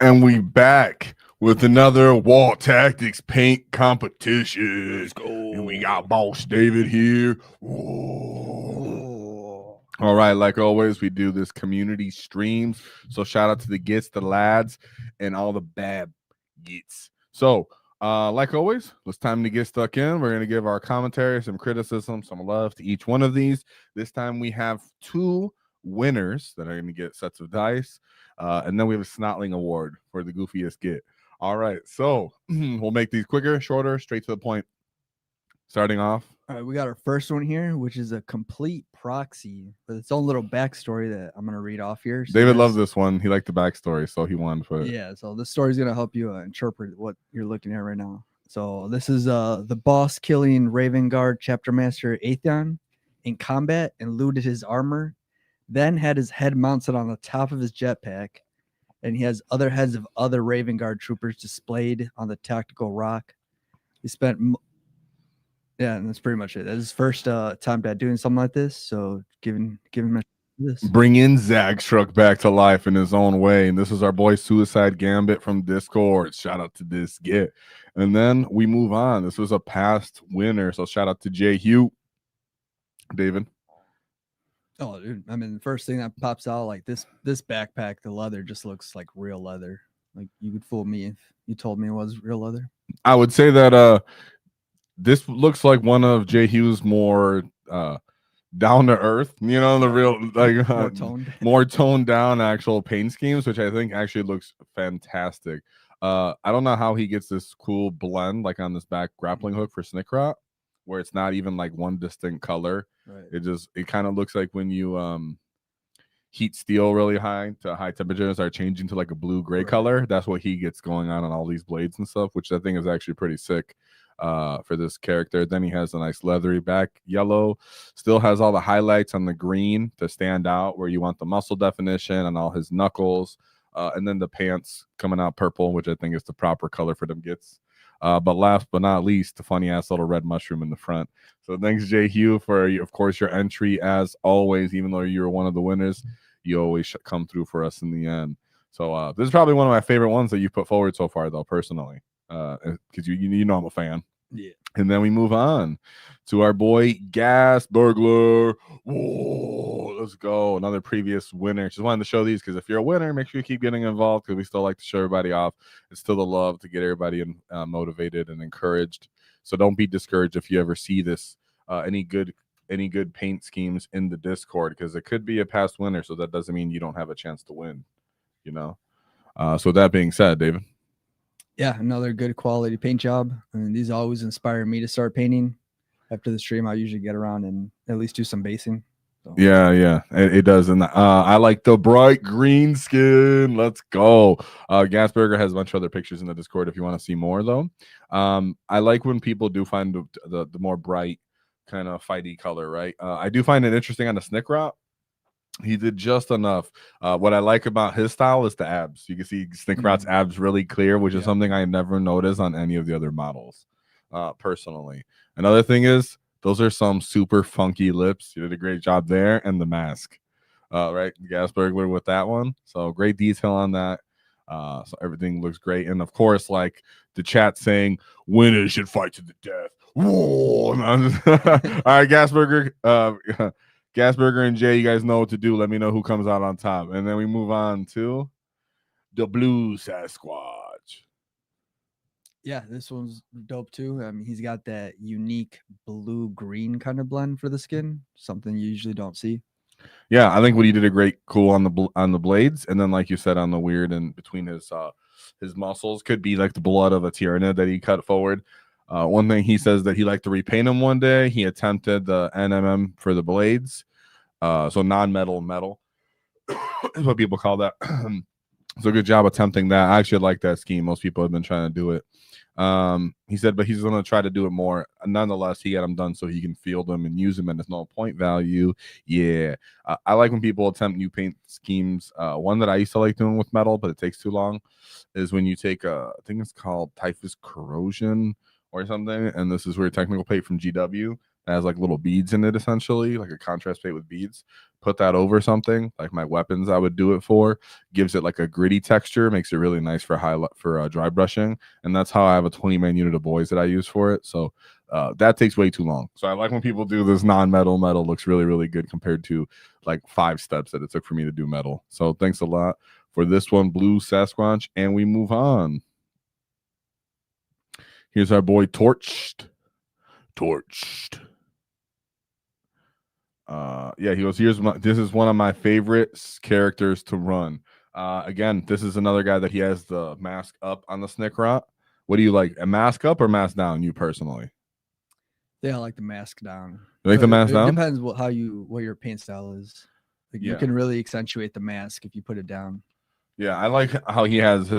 And we back with another Wall Tactics paint competition. Let's go. And we got Boss David here. Oh. All right, like always, we do this community streams. So shout out to the gits, the lads, and all the bad gits. So, like always, it's time to get stuck in. We're gonna give our commentary, some criticism, some love to each one of these. This time we have two winners that are gonna get sets of dice. And then we have a Snotling Award for the goofiest git. All right, so we'll make these quicker, shorter, straight to the point. Starting off. All right, we got our first one here, which is a complete proxy with its own little backstory that I'm gonna read off here. So David loved this one. He liked the backstory, so he wanted to put it. Yeah, so this story is gonna help you interpret what you're looking at right now. So this is the boss killing Raven Guard chapter master Atheon in combat and looted his armor, then had his head mounted on the top of his jetpack, and he has other heads of other Raven Guard troopers displayed on the tactical rock. He spent yeah, and that's pretty much it. That's his first time doing something like this. So giving him this. Bring in Zag Struck back to life in his own way. And this is our boy Suicide Gambit from Discord. Shout out to this git. And then we move on. This was a past winner. So shout out to Jay Hugh. David. Oh, dude. I mean, the first thing that pops out, like this backpack, the leather just looks like real leather. Like you could fool me if you told me it was real leather. I would say that this looks like one of Jay Hughes' more down to earth, you know, the real like more toned down actual paint schemes, which I think actually looks fantastic. I don't know how he gets this cool blend like on this back grappling hook for Snikrot, where it's not even like one distinct color. Right. It kind of looks like when you heat steel really high to high temperatures are changing to like a blue gray color. That's what he gets going on all these blades and stuff, which I think is actually pretty sick for this character. Then he has a nice leathery back yellow, still has all the highlights on the green to stand out where you want the muscle definition and all his knuckles, and then the pants coming out purple, which I think is the proper color for them gits. But last but not least, the funny ass little red mushroom in the front. So thanks, Jay Hugh, for of course your entry as always. Even though you were one of the winners, you always come through for us in the end. So this is probably one of my favorite ones that you put forward so far, though, personally, because you know I'm a fan. Yeah. And then we move on to our boy Gas Burglar. Whoa, let's go. Another previous winner. Just wanted to show these because if you're a winner, make sure you keep getting involved because we still like to show everybody off. It's still the love to get everybody motivated and encouraged. So don't be discouraged if you ever see this, any good paint schemes in the Discord, because it could be a past winner. So that doesn't mean you don't have a chance to win, you know? So that being said, David. Yeah, another good quality paint job. I mean, these always inspire me to start painting. After the stream, I usually get around and at least do some basing. So. Yeah, it does. And I like the bright green skin. Let's go. Gasburger has a bunch of other pictures in the Discord if you want to see more, though. I like when people do find the more bright kind of fighty color, right? I do find it interesting on the Snikrot. He did just enough. What I like about his style is the abs. You can see Snikrot's abs really clear, which is something I never noticed on any of the other models, personally. Another thing is those are some super funky lips. You did a great job there, and the mask, right? Gas Burglar with that one. So great detail on that. So everything looks great, and of course, like the chat saying, "Winners should fight to the death." Whoa! All right, Gas Burger. Gasburger and Jay, you guys know what to do. Let me know who comes out on top. And then we move on to the Blue Sasquatch. Yeah, this one's dope too. I mean, he's got that unique blue-green kind of blend for the skin, something you usually don't see. Yeah, I think what he did a great cool on the blades, and then like you said on the weird and between his muscles could be like the blood of a Tyrannid that he cut forward. One thing he says that he liked to repaint them one day. He attempted the NMM for the blades, so non-metal metal is what people call that. So good job attempting that. I actually like that scheme. Most people have been trying to do it. He said, but he's going to try to do it more. Nonetheless, he got them done so he can field them and use them and there's no point value. Yeah. I like when people attempt new paint schemes. One that I used to like doing with metal, but it takes too long, is when you take I think it's called Typhus Corrosion or something, and this is where technical paint from GW. It has like little beads in it, essentially, like a contrast paint with beads. Put that over something like my weapons. I would do it for. Gives it like a gritty texture, makes it really nice for dry brushing, and that's how I have a 20-man unit of boys that I use for it. So that takes way too long. So I like when people do this non-metal. Metal looks really, really good compared to like 5 steps that it took for me to do metal. So thanks a lot for this one, Blue Sasquatch, and we move on. Here's our boy Torched. Yeah, he goes, this is one of my favorite characters to run. Again, this is another guy that he has the mask up on the Snikrot. What do you like, a mask up or mask down, you personally? Yeah, I like the mask down. You like the mask down? It depends what your paint style is. Like you can really accentuate the mask if you put it down. Yeah, I like how he has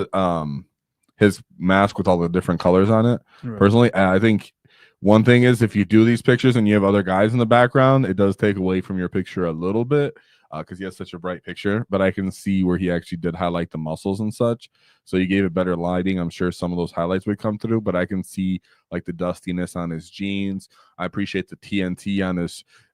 his mask with all the different colors on it. Right. Personally, I think one thing is if you do these pictures and you have other guys in the background, it does take away from your picture a little bit because he has such a bright picture. But I can see where he actually did highlight the muscles and such. So he gave it better lighting. I'm sure some of those highlights would come through, but I can see like the dustiness on his jeans. I appreciate the TNT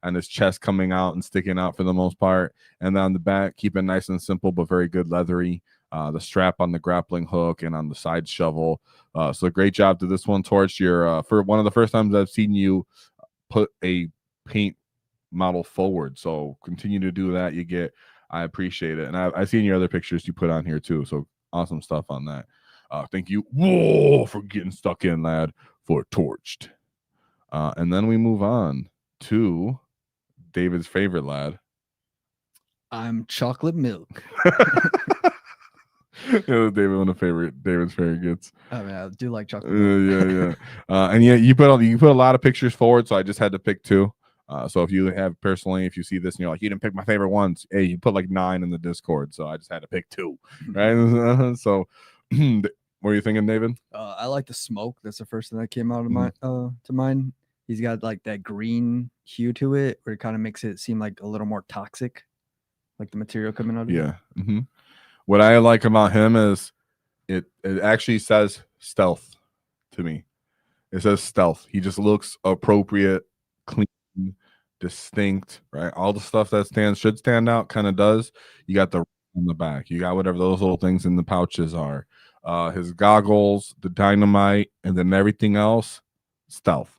on his chest coming out and sticking out for the most part. And then on the back, keep it nice and simple, but very good leathery. The strap on the grappling hook and on the side shovel. So great job to this one, Torch. You're for one of the first times I've seen you put a paint model forward. So continue to do that. I appreciate it. And I've seen your other pictures you put on here too. So awesome stuff on that. Thank you for getting stuck in, lad, for Torched. And then we move on to David's favorite lad. I'm chocolate milk. David's favorite gets. I mean, I do like chocolate milk. And yeah, you put a lot of pictures forward, so I just had to pick 2. So if you see this and you're like, you didn't pick my favorite ones, hey, you put like 9 in the Discord, so I just had to pick 2, right? So what are you thinking, David? I like the smoke. That's the first thing that came out of to mind. He's got like that green hue to it, where it kind of makes it seem like a little more toxic, like the material coming out of it. Yeah. What I like about him is it actually says stealth to me. It says stealth. He just looks appropriate, clean, distinct, right? All the stuff that should stand out kind of does. You got the on the back. You got whatever those little things in the pouches are. His goggles, the dynamite, and then everything else, stealth.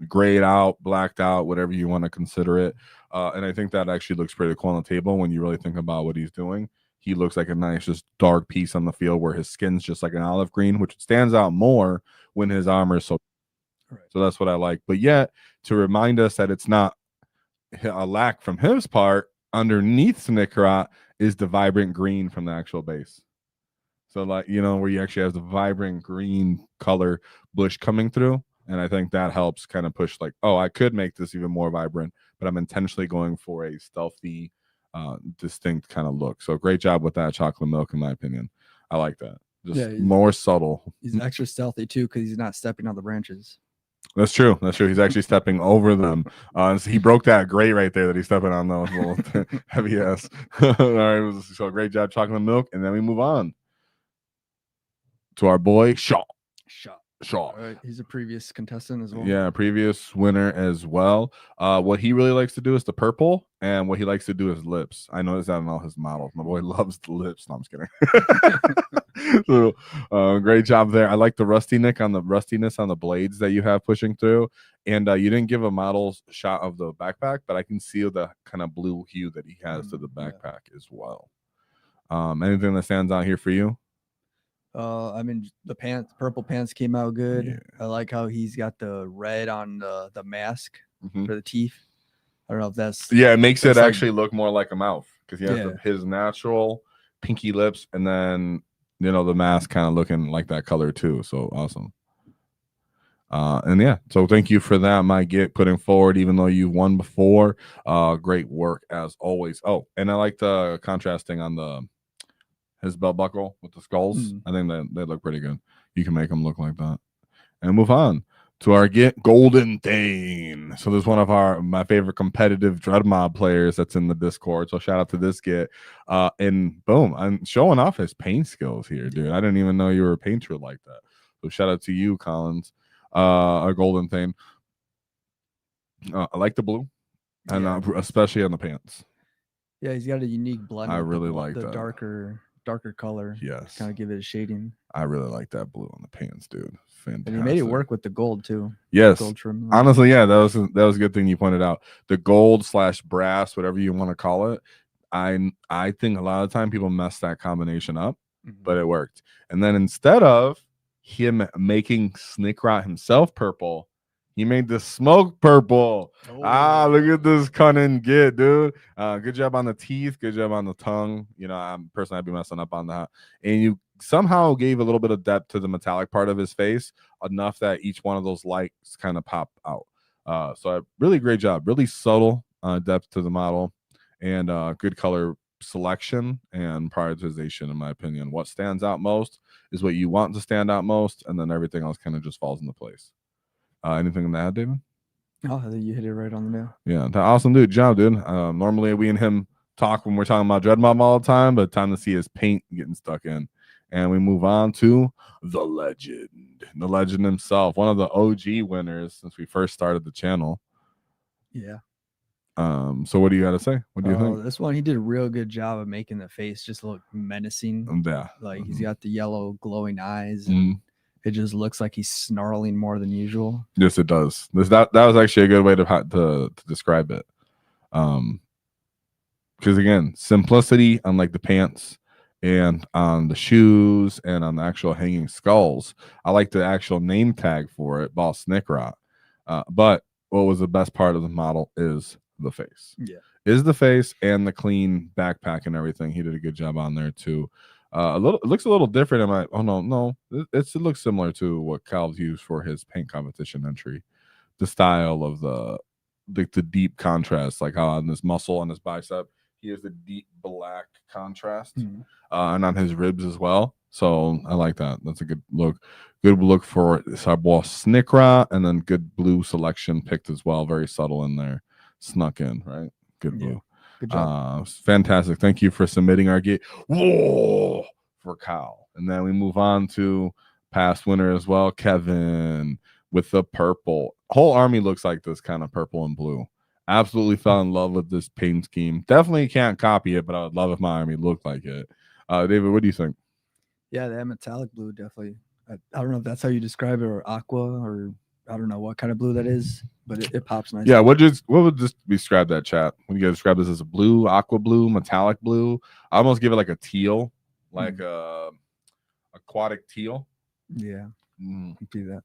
Grayed out, blacked out, whatever you want to consider it. And I think that actually looks pretty cool on the table when you really think about what he's doing. He looks like a nice, just dark piece on the field where his skin's just like an olive green, which stands out more when his armor is so. Right. So that's what I like. But yet, to remind us that it's not a lack from his part, underneath Snikrot is the vibrant green from the actual base. So, like, where you actually have the vibrant green color bush coming through. And I think that helps kind of push like, oh, I could make this even more vibrant, but I'm intentionally going for a stealthy, distinct kind of look. So great job with that chocolate milk, in my opinion. I like that. Just more subtle. He's extra stealthy too because he's not stepping on the branches. That's true. He's actually stepping over them. So he broke that gray right there that he's stepping on those little heavy ass. All right. So great job, chocolate milk. And then we move on to our boy, Shaw. Right. He's a previous contestant as well. Yeah, previous winner as well. What he really likes to do is the purple, and what he likes to do is lips. I noticed that in all his models. My boy loves the lips. No, I'm just kidding. So, great job there. I like the rustiness on the blades that you have pushing through. And you didn't give a model's shot of the backpack, but I can see the kind of blue hue that he has to the backpack as well. Anything that stands out here for you? I mean, the purple pants came out good. Yeah. I like how he's got the red on the mask for the teeth. I don't know if that's it makes it actually look more like a mouth because he has his natural pinky lips, and then the mask kind of looking like that color too. So awesome. So thank you for that, my putting forward, even though you won before. Great work as always. Oh, and I like the contrasting on his belt buckle with the skulls. I think they look pretty good. You can make them look like that. And move on to our Golden Thane. So there's one of my favorite competitive Dread Mob players that's in the Discord. So shout out to this and boom, I'm showing off his paint skills here, dude. I didn't even know you were a painter like that. So shout out to you, Collins, our Golden Thane. I like the blue, and Yeah, especially on the pants. yeah, he's got a unique blend. I With really the, like the that. darker color. Yes, Kind of give it a shading. I really like that blue on the pants, dude. Fantastic. And he made it work with the gold too. Yes, Gold trim. honestly, yeah, that was a good thing you pointed out. The gold / brass, whatever you want to call it. I think a lot of the time people mess that combination up, but it worked. And then instead of him making Snikrot himself purple, he made the smoke purple. Look at this cunning get, dude. Good job on the teeth. Good job on the tongue. You know, I'm personally I'd be messing up on that. And you somehow gave a little bit of depth to the metallic part of his face, enough that each one of those lights kind of pop out. So really great job. Really subtle depth to the model, and good color selection and prioritization, in my opinion. What stands out most is what you want to stand out most, and then everything else kind of just falls into place. Anything to add, David? Oh, I think you hit it right on the nail. Yeah, awesome, dude. Good job, dude. Normally we and him talk when we're talking about Dread Mob all the time, but time to see his paint getting stuck in. And we move on to the legend himself, one of the OG winners since we first started the channel. Yeah. So what do you got to say? What do you think? This one, he did a real good job of making the face just look menacing. Yeah. Like he's got the yellow glowing eyes. And it just looks like he's snarling more than usual. Yes, it does. That was actually a good way to describe it. Because again, simplicity on like the pants and on the shoes and on the actual hanging skulls. I like the actual name tag for it, Boss Snikrot. But what was the best part of the model is the face. Yeah. Is the face and the clean backpack and everything. He did a good job on there too. It looks a little different. It looks similar to what Cal's used for his paint competition entry. The style of the deep contrast, like how on this muscle on his bicep, he has the deep black contrast, and on his ribs as well. So I like that. That's a good look. Good look for Boss Snikrot, and then good blue selection picked as well. Very subtle in there, snuck in, right? Good blue. Yeah. Good job. Fantastic. Thank you for submitting our gate. Whoa, for Kyle. And then we move on to past winner as well, Kevin, with the purple. Whole army looks like this kind of purple and blue. Absolutely fell in love with this paint scheme. Definitely can't copy it, but I would love if my army looked like it. David, what do you think? Yeah, that metallic blue definitely. I don't know if that's how you describe it, or aqua, or I don't know what kind of blue that is, but it pops nice. Yeah, what would this describe that, chat? When you guys describe this as a blue, aqua blue, metallic blue, I almost give it like a teal, like aquatic teal. Yeah, be that.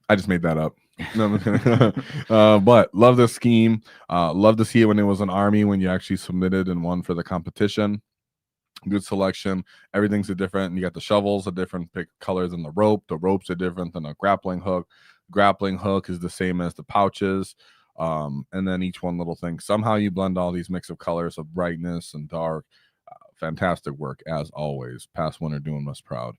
I just made that up. But love the scheme. Love to see it when it was an army, when you actually submitted and won for the competition. Good selection. Everything's a different. You got the shovels, a different pick colors than the rope. The ropes are different than a grappling hook. Grappling hook is the same as the pouches. And then each one little thing. Somehow you blend all these mix of colors of brightness and dark. Fantastic work as always. Past winner doing us proud.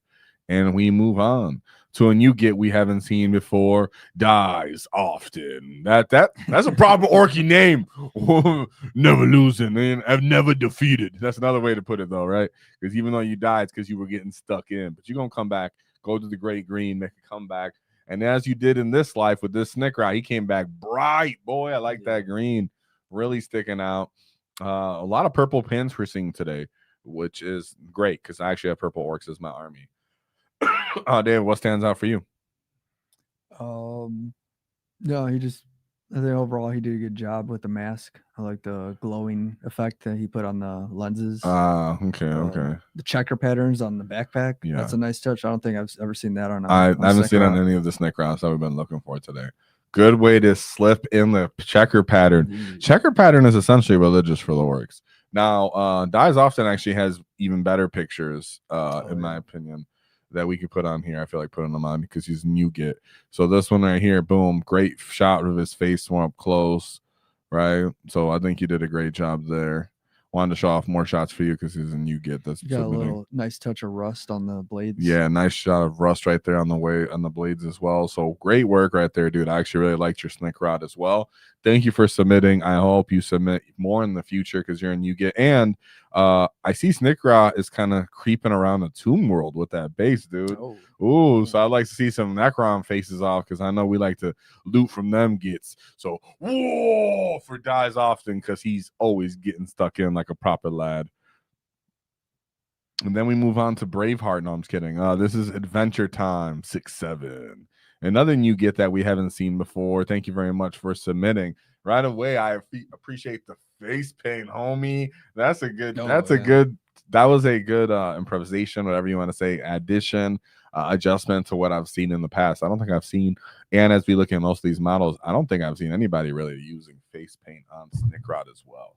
And we move on to a new get we haven't seen before. Dies often. That's a proper Orky name. Never losing, and I've never defeated. That's another way to put it, though, right? Because even though you died, it's because you were getting stuck in. But you're gonna come back, go to the great green, make a comeback. And as you did in this life with this Snikrot, he came back bright. Boy, I like that green. Really sticking out. A lot of purple pins we're seeing today, which is great because I actually have purple orcs as my army. David, what stands out for you? No, I think overall he did a good job with the mask. I like the glowing effect that he put on the lenses. Okay. The checker patterns on the backpack. Yeah, that's a nice touch. I don't think I've ever seen that on. I haven't seen on any of the Snikrots that we've been looking for today. Good way to slip in the checker pattern. Checker pattern is essentially religious for the orcs. Now, Dies Often actually has even better pictures, in my opinion, that we could put on here. I feel like putting them on because he's new get. So this one right here, boom, great shot of his face more up close, right? So I think you did a great job there. Wanted to show off more shots for you because he's a new get. That's got a little nice touch of rust on the blades. Yeah, nice shot of rust right there on the blades as well. So great work right there, dude. I actually really liked your Snikrot as well. thank you for submitting. I hope you submit more in the future because you're a new get. And I see Snikrot is kind of creeping around the Tomb World with that base, dude. Oh, Ooh, so I'd like to see some Necron faces off because I know we like to loot from them gets. So, whoa, for dies often because he's always getting stuck in like a proper lad. And then we move on to Braveheart. No, I'm just kidding. This is Adventure Time 6-7. Another new get that we haven't seen before. Thank you very much for submitting. Right away, I appreciate the face paint, homie. That's a good. That was a good improvisation, whatever you want to say, addition, adjustment to what I've seen in the past. I don't think I've seen, and as we look at most of these models, I don't think I've seen anybody really using face paint on Snikrot as well.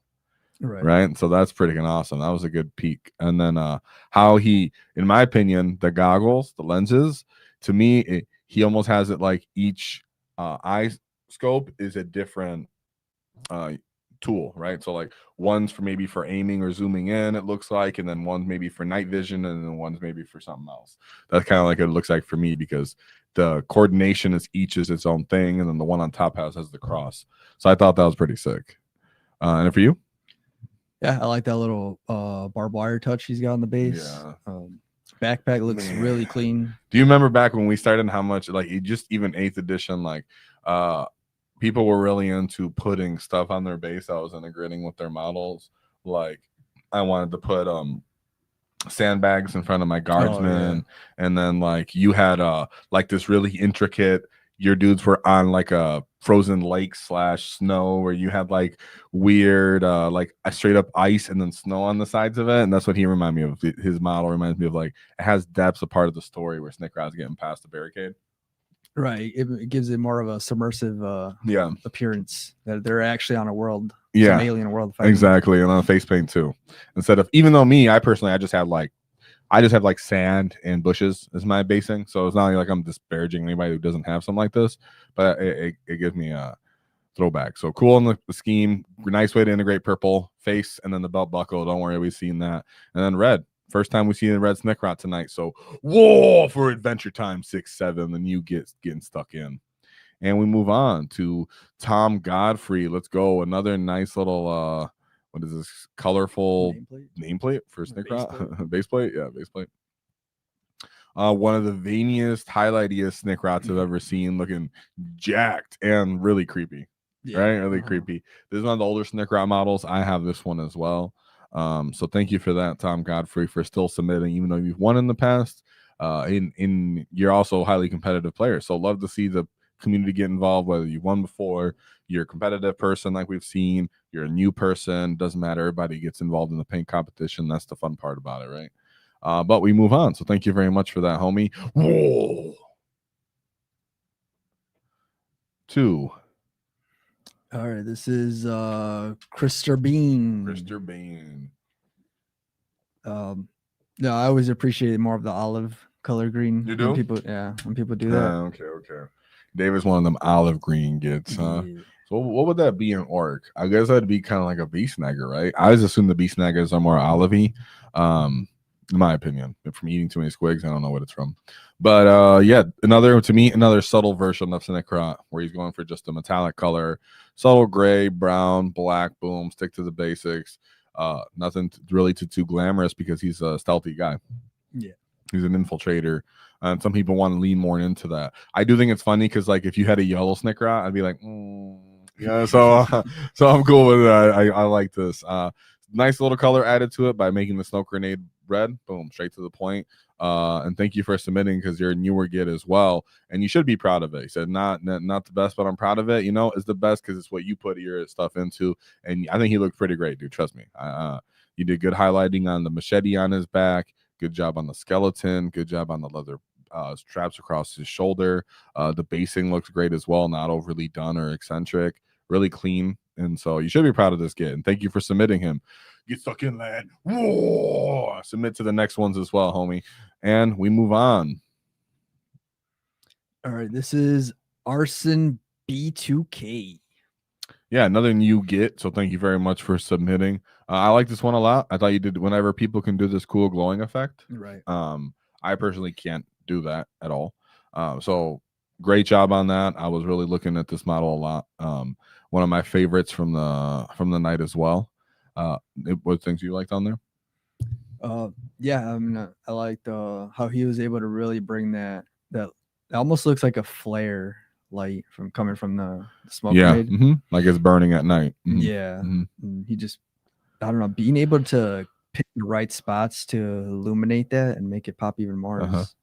Right. So that's pretty awesome. That was a good peek. And then how he, in my opinion, the goggles, the lenses, to me, he almost has it like each eye scope is a different tool, right? So like one's for maybe for aiming or zooming in, it looks like, and then one's maybe for night vision, and then one's maybe for something else. That's kind of like it looks like for me, because the coordination is each is its own thing, and then the one on top has the cross. So I thought that was pretty sick. And for you? Yeah, I like that little barbed wire touch he's got on the base. Yeah. Backpack looks really clean. Do you remember back when we started how much, like, just even 8th edition, like people were really into putting stuff on their base that was integrating with their models? Like I wanted to put sandbags in front of my guardsmen, and then like you had like this really intricate, your dudes were on like a frozen lake / snow where you had like weird like a straight up ice and then snow on the sides of it, and that's what he reminded me of. His model reminds me of, like, it has depths, a part of the story where Snikrot's getting past the barricade. Right, it gives it more of a submersive appearance, that they're actually on a world, some alien world fighting. Exactly. And on face paint too, instead of, even though I personally I just have like sand and bushes as my basing, so it's not like I'm disparaging anybody who doesn't have something like this, but it gives me a throwback. So cool in the scheme, nice way to integrate purple face, and then the belt buckle, don't worry, we've seen that. And then red, first time we see the red Snikrot tonight. So whoa, for Adventure Time 6-7, then you getting stuck in. And we move on to Tom Godfrey. Let's go, another nice little what is this, colorful nameplate for Snikrot? Baseplate? Yeah, baseplate. One of the veiniest, highlightiest Snikrots I've ever seen, looking jacked and really creepy. Right? Really creepy. This is one of the older Snikrot models. I have this one as well. So thank you for that, Tom Godfrey, for still submitting, even though you've won in the past. You're also a highly competitive player. So love to see the community get involved, whether you won before, you're a competitive person like we've seen, you're a new person, doesn't matter, everybody gets involved in the paint competition. That's the fun part about it, right? But we move on, so thank you very much for that, homie. Whoa. 2. All right, this is Krister Bean. No, I always appreciate more of the olive color green. You do? When people do that. Okay. David's one of them olive green gets, huh? Yeah. So what would that be in Orc? I guess that'd be kind of like a beast snagger, right? I always assume the beast snaggers are more olivey, in my opinion. From eating too many squigs, I don't know what it's from. But yeah, another subtle version of Snikrot, where he's going for just a metallic color, subtle gray, brown, black, boom, stick to the basics. Nothing really too glamorous, because he's a stealthy guy. Yeah. He's an infiltrator. And some people want to lean more into that. I do think it's funny because, like, if you had a yellow Snikrot, I'd be like, yeah. So I'm cool with that. I like this. Nice little color added to it by making the snow grenade red. Boom, straight to the point. And thank you for submitting, because you're a newer git as well, and you should be proud of it. He said not the best, but I'm proud of it. You know, it's the best because it's what you put your stuff into, and I think he looked pretty great, dude. Trust me. You did good highlighting on the machete on his back. Good job on the skeleton. Good job on the leather straps across his shoulder. The basing looks great as well. Not overly done or eccentric. Really clean. And so you should be proud of this kid. And thank you for submitting him. Get stuck in, lad. Whoa! Submit to the next ones as well, homie. And we move on. All right. This is Arson B2K. Yeah, another new git. So thank you very much for submitting. I like this one a lot. I thought you did, whenever people can do this cool glowing effect. Right. I personally can't do that at all. So great job on that. I was really looking at this model a lot. one of my favorites from the night as well. What things you liked on there? Yeah, I mean, I liked how he was able to really bring that it almost looks like a flare light from coming from the smoke Yeah, grenade. like it's burning at night. Yeah, and he just, I don't know, being able to pick the right spots to illuminate that and make it pop even more is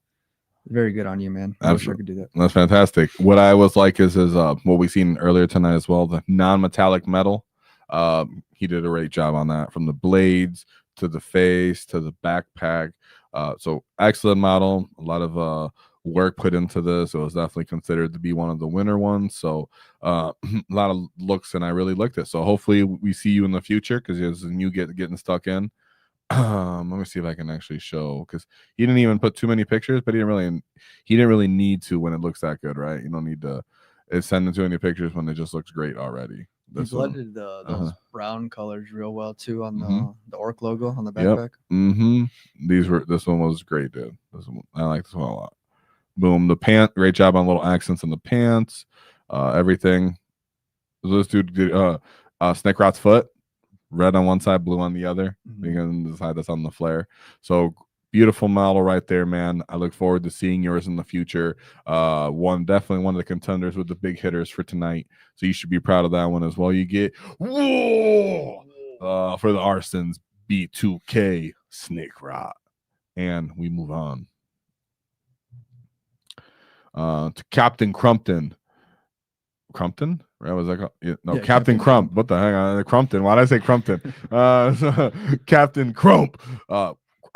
very good on you, man. I wish I could do that. That's fantastic. What I was like is what we seen earlier tonight as well, the non-metallic metal. He did a great job on that, from the blades to the face to the backpack. So excellent model. A lot of work put into this. It was definitely considered to be one of the winner ones. So a lot of looks, and I really liked it. So hopefully we see you in the future, because there's a new getting stuck in. Let me see if I can actually show, because he didn't even put too many pictures, but he didn't really need to when it looks that good, right? You don't need to send too many pictures when it just looks great already. He blended those brown colors real well too on the Ork logo on the backpack. This one was great, dude. I like this one a lot. Boom, the pant, great job on little accents in the pants, everything. This dude did Snikrot's foot, red on one side, blue on the other. Because the side that's on the flare. So beautiful model right there, man. I look forward to seeing yours in the future. Definitely one of the contenders with the big hitters for tonight. So you should be proud of that one as well. You get for the Arsons B2K Snikrot. And we move on to Captain Crumpton. Crumpton? Right? Was that Captain Crump. What the heck? Crumpton. Why did I say Crumpton? Captain Crump.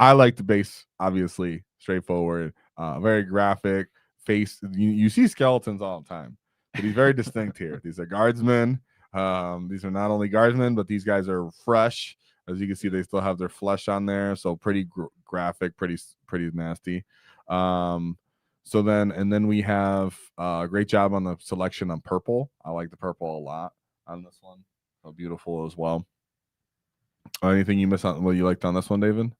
I like the base, obviously, straightforward, very graphic face. You see skeletons all the time, but he's very distinct here. These are guardsmen. These are not only guardsmen, but these guys are fresh. As you can see, they still have their flesh on there, so pretty graphic, pretty nasty. So then we have a great job on the selection on purple. I like the purple a lot on this one. So beautiful as well. Anything you miss on what you liked on this one, David?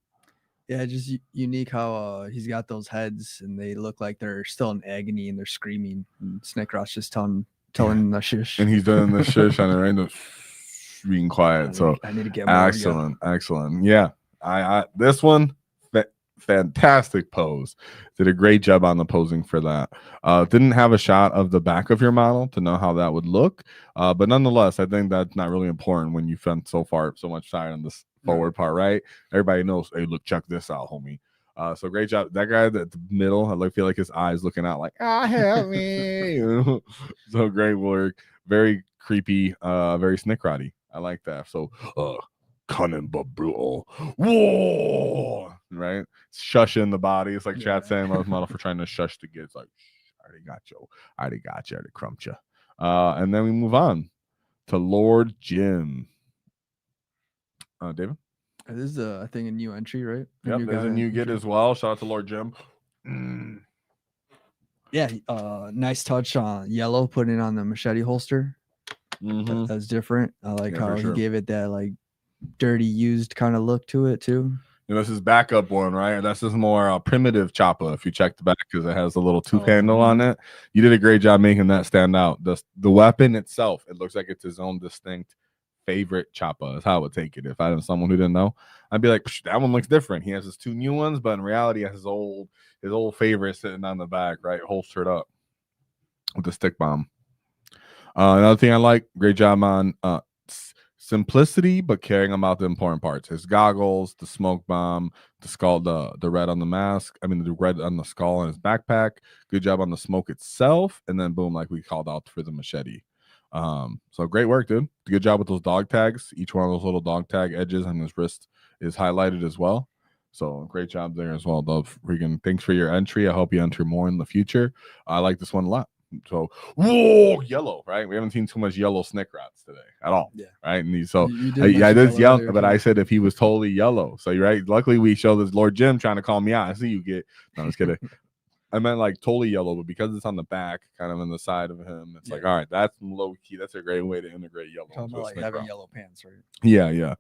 Yeah, just unique how he's got those heads and they look like they're still in agony and they're screaming. And Snikrot's just telling the shush. And he's doing the shush on it, right? Being quiet. I need to get more. Excellent. Yeah. I this one, fantastic pose. Did a great job on the posing for that. Didn't have a shot of the back of your model to know how that would look, but nonetheless, I think that's not really important when you spent so much time on this forward part, right? Everybody knows, hey, look, check this out, homie. So great job. That guy at the middle, I feel like his eyes looking out like, help me. So great work. Very creepy, very Snikrotty. I like that. So cunning but brutal. Whoa! Right? Shushing the body. It's like chat saying love model for trying to shush the kids. Like, I already got you. I already crumped you. And then we move on to Lord Jim. David? This is I think a new entry, right? Yep, there's a new get as well. Shout out to Lord Jim. Yeah, nice touch on yellow, putting it on the machete holster. That's different. I like how he gave it that like dirty used kind of look to it too. This is backup one, right? That's just more primitive chopper. If you check the back, because it has a little tooth handle on it. You did a great job making that stand out. The weapon itself, it looks like it's his own distinct favorite chopper. Is how I would take it. If I was someone who didn't know, I'd be like, that one looks different. He has his two new ones, but in reality, his old favorite sitting on the back, right, holstered up with the stick bomb. Another thing I like, great job on simplicity, but caring about the important parts. His goggles, the smoke bomb, the skull, the red on the mask. I mean, the red on the skull and his backpack. Good job on the smoke itself, and then boom, like we called out for the machete. So great work, dude. Good job with those dog tags. Each one of those little dog tag edges on his wrist is highlighted as well. So great job there as well, Dove. Freaking thanks for your entry. I hope you enter more in the future. I like this one a lot. So whoa, yellow, right? We haven't seen too much yellow Snikrots today at all. Yeah. Right. And I did yell, but I said if he was totally yellow. So you're right. Luckily we show this Lord Jim trying to call me out. I see you get no, I was kidding. I meant like totally yellow, but because it's on the back, kind of in the side of him, it's like, all right, that's low key. That's a great way to integrate yellow. Talking about like having yellow pants, right? Yeah.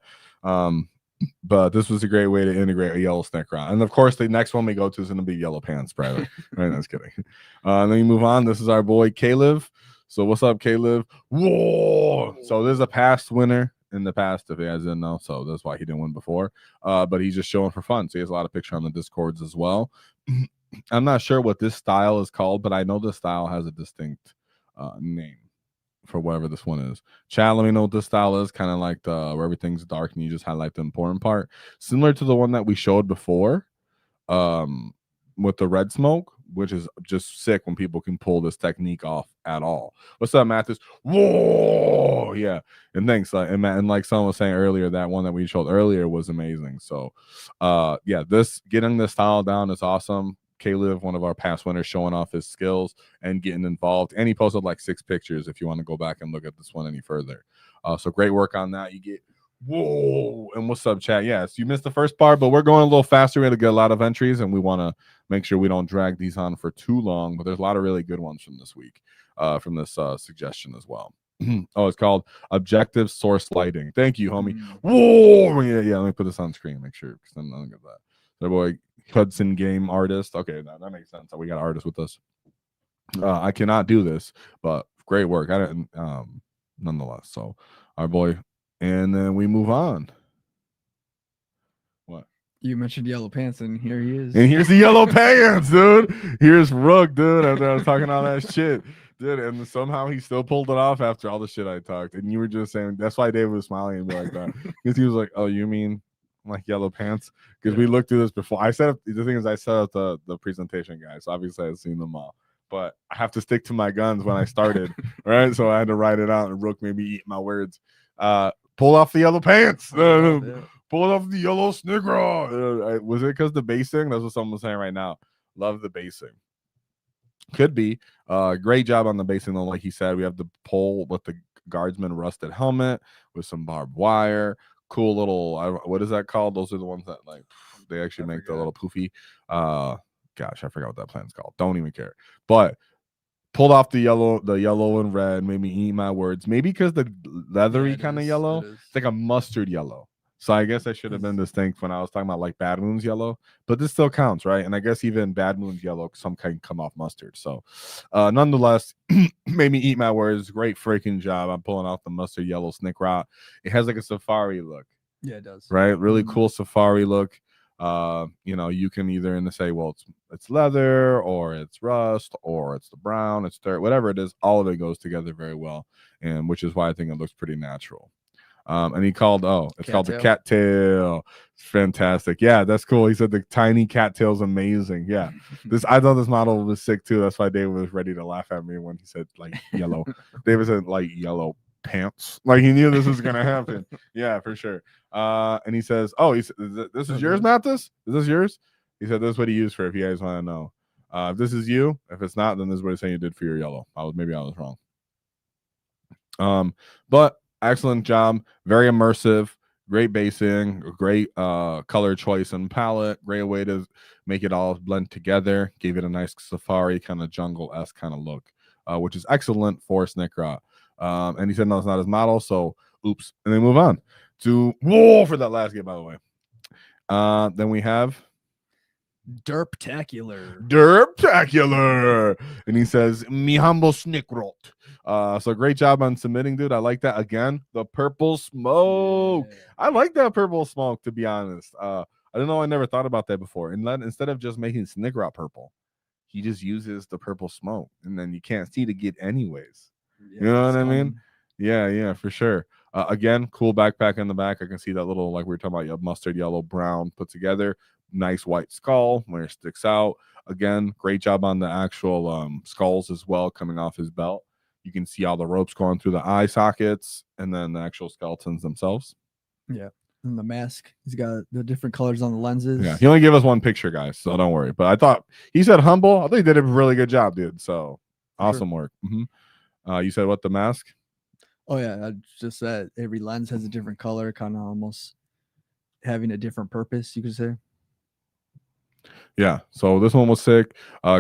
But this was a great way to integrate a yellow Snikrot. And of course, the next one we go to is going to be yellow pants, probably. Right? That's kidding. And then you move on. This is our boy Caleb. So what's up, Caleb? Whoa! So there's a past winner in the past, if you guys didn't know. So that's why he didn't win before. But he's just showing for fun. So he has a lot of pictures on the Discords as well. I'm not sure what this style is called, but I know this style has a distinct name for whatever this one is. Chat, let me know what this style is. Kind of like the where everything's dark and you just highlight the important part. Similar to the one that we showed before, with the red smoke, which is just sick when people can pull this technique off at all. What's up, Mathis? Whoa, yeah. And thanks. And like someone was saying earlier, that one that we showed earlier was amazing. So, yeah, this getting this style down is awesome. Caleb, one of our past winners, showing off his skills and getting involved. And he posted like 6 pictures if you want to go back and look at this one any further. So great work on that. You get whoa. And what's up, chat? Yes, you missed the first part, but we're going a little faster. We had to get a lot of entries, and we want to make sure we don't drag these on for too long. But there's a lot of really good ones from this week, from this suggestion as well. Oh, it's called Objective Source Lighting. Thank you, homie. Whoa, yeah. Let me put this on screen. Make sure, because I'm not gonna get that. The boy Hudson Game Artist. Okay, that makes sense. We got artists with us. I cannot do this, but great work. I didn't, nonetheless. So our boy, and then we move on. What? You mentioned yellow pants, and here he is. And here's the yellow pants, dude. Here's Rook, dude. After I was talking all that shit, dude, and somehow he still pulled it off after all the shit I talked. And you were just saying that's why David was smiling and be like that, because he was like, "Oh, you mean like yellow pants?" Because we looked through this before. I set up the thing is I set up the presentation guys. So obviously I've seen them all, but I have to stick to my guns when I started, right? So I had to write it out, and Rook made me eat my words. Pull off the yellow pants. Pull off the yellow Snikrot. Was it because the basing? That's what someone was saying right now. Love the basing. Could be. Great job on the basing, though. Like he said, we have the pole with the guardsman rusted helmet with some barbed wire. Cool little, what is that called? Those are the ones that like they actually make the little poofy. Gosh, I forgot what that plan's called. Don't even care. But pulled off the yellow and red, made me eat my words. Maybe because the leathery kind of yellow, it's like a mustard yellow. So I guess I should have been distinct when I was talking about like Bad Moon's yellow, but this still counts, right? And I guess even Bad Moon's yellow, some can come off mustard. So nonetheless, made me eat my words. Great freaking job. I'm pulling off the mustard yellow Snikrot. It has like a safari look. Yeah, it does. Right? Really cool safari look. You know, you can either say, well, it's leather, or it's rust, or it's the brown, it's dirt, whatever it is. All of it goes together very well, and which is why I think it looks pretty natural. And he called, it's called the cattail. It's fantastic. Yeah, that's cool. He said the tiny cattail's amazing. Yeah, I thought this model was sick too. That's why David was ready to laugh at me when he said like yellow. David said like yellow pants. Like he knew this was gonna happen. Yeah, for sure. And he says, this is yours, Mathis? Is this yours? He said this is what he used for if you guys want to know. If this is you, if it's not, then this is what he's saying you did for your yellow. Maybe I was wrong. But excellent job, very immersive, great basing, great color choice and palette, great way to make it all blend together, gave it a nice safari kind of jungle-esque kind of look, which is excellent for Snikrot. And he said no, it's not his model, so oops. And then move on to for that last game, by the way. Then we have Derptacular. And he says, me humble Snikrot. So great job on submitting, dude. I like that. Again, the purple smoke. Yeah. I like that purple smoke, to be honest. I don't know. I never thought about that before. And then instead of just making Snikrot purple, he just uses the purple smoke, and then you can't see to get anyways. Yeah, you know what I mean? Yeah, for sure. Again, cool backpack in the back. I can see that little, like we were talking about, mustard yellow brown put together. Nice white skull where it sticks out. Again, great job on the actual skulls as well, coming off his belt. You can see all the ropes going through the eye sockets, and then the actual skeletons themselves. Yeah. And the mask, he's got the different colors on the lenses. Yeah, he only gave us one picture, guys, so don't worry. But I thought he said humble. I think he did a really good job, dude. So awesome work. You said what, the mask? Oh yeah, I just said every lens has a different color, kind of almost having a different purpose, you could say. Yeah, so this one was sick.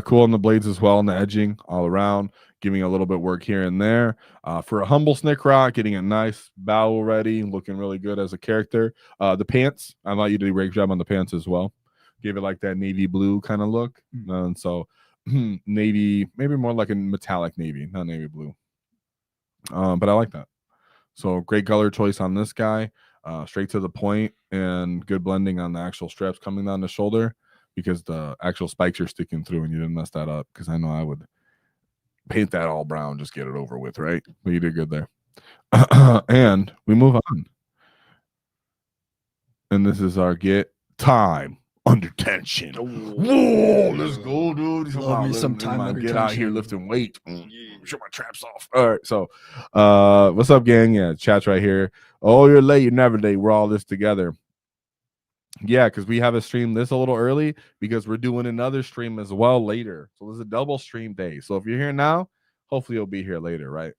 Cool on the blades as well, and the edging all around, giving a little bit work here and there. For a humble Snikrot, getting a nice bow ready, looking really good as a character. The pants, I thought you did a great job on the pants as well. Gave it like that navy blue kind of look. And so navy, maybe more like a metallic navy, not navy blue. But I like that. So great color choice on this guy. Straight to the point and good blending on the actual straps coming down the shoulder because the actual spikes are sticking through and you didn't mess that up because I know I would paint that all brown, just get it over with, right? But you did good there. And we move on. And this is our get time under tension. Whoa, let's go, dude. Love me some time under Get out tension. here lifting weight. Shut my traps off. All right, so what's up, gang? Yeah, chat's right here. Oh, you're late. You're never late. We're all this together. Yeah, because we have a stream this a little early because we're doing another stream as well later. So there's a double stream day. So if you're here now, hopefully you'll be here later, right?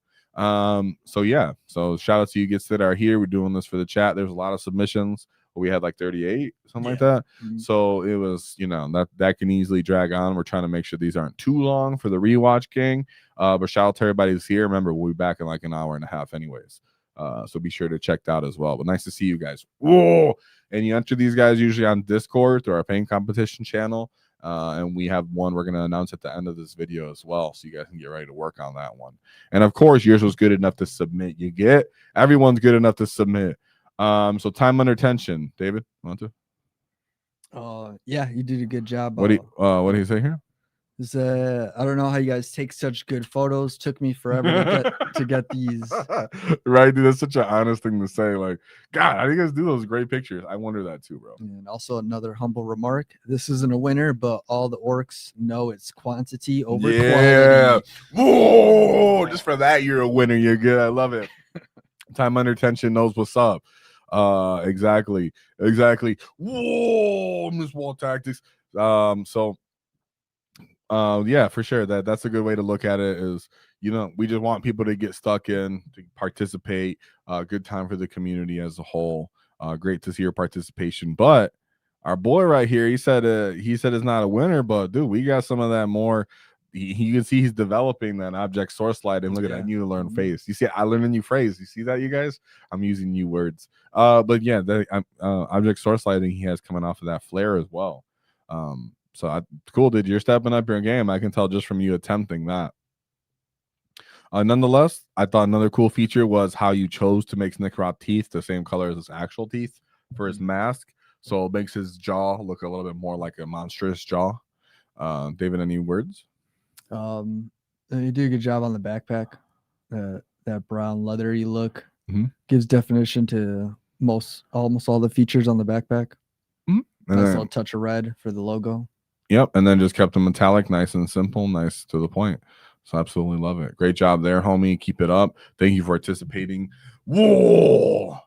So yeah, so shout out to you gets that are here. We're doing this for the chat. There's a lot of submissions. We had like 38, something like that. So it was, you know, that can easily drag on. We're trying to make sure these aren't too long for the rewatch gang. But shout out to everybody who's here. Remember, we'll be back in like an hour and a half anyways. So be sure to check that out as well. But nice to see you guys. Whoa! And you enter these guys usually on Discord through our paint competition channel. And we have one we're going to announce at the end of this video as well. So you guys can get ready to work on that one. And of course, yours was good enough to submit. You get everyone's good enough to submit. So time under tension. David, want to? Yeah, you did a good job. What do you say here? I don't know how you guys take such good photos. Took me forever to get these. Right, dude. That's such an honest thing to say. Like, God, how do you guys do those great pictures? I wonder that too, bro. And also another humble remark. This isn't a winner, but all the orcs know it's quantity over quality. Whoa! Just for that, you're a winner. You're good. I love it. Time under tension knows what's up. Exactly. Whoa, Miss Wall Tactics. Yeah, for sure. That's a good way to look at it is, you know, we just want people to get stuck in, to participate. Good time for the community as a whole. Great to see your participation. But our boy right here, he said it's not a winner, but dude, we got some of that more. You can see he's developing that object source sliding. Look at that new learn face. You see, I learned a new phrase. You see that, you guys? I'm using new words. But yeah, object source sliding he has coming off of that flare as well. So cool, dude. You're stepping up your game. I can tell just from you attempting that. Nonetheless, I thought another cool feature was how you chose to make Snikrot teeth the same color as his actual teeth for his mask. So it makes his jaw look a little bit more like a monstrous jaw. David, any words? You do a good job on the backpack. That brown leathery look gives definition to almost all the features on the backpack. Nice little touch of red for the logo. Yep, and then just kept them metallic, nice and simple, nice to the point. So absolutely love it. Great job there, homie. Keep it up. Thank you for participating. Whoa!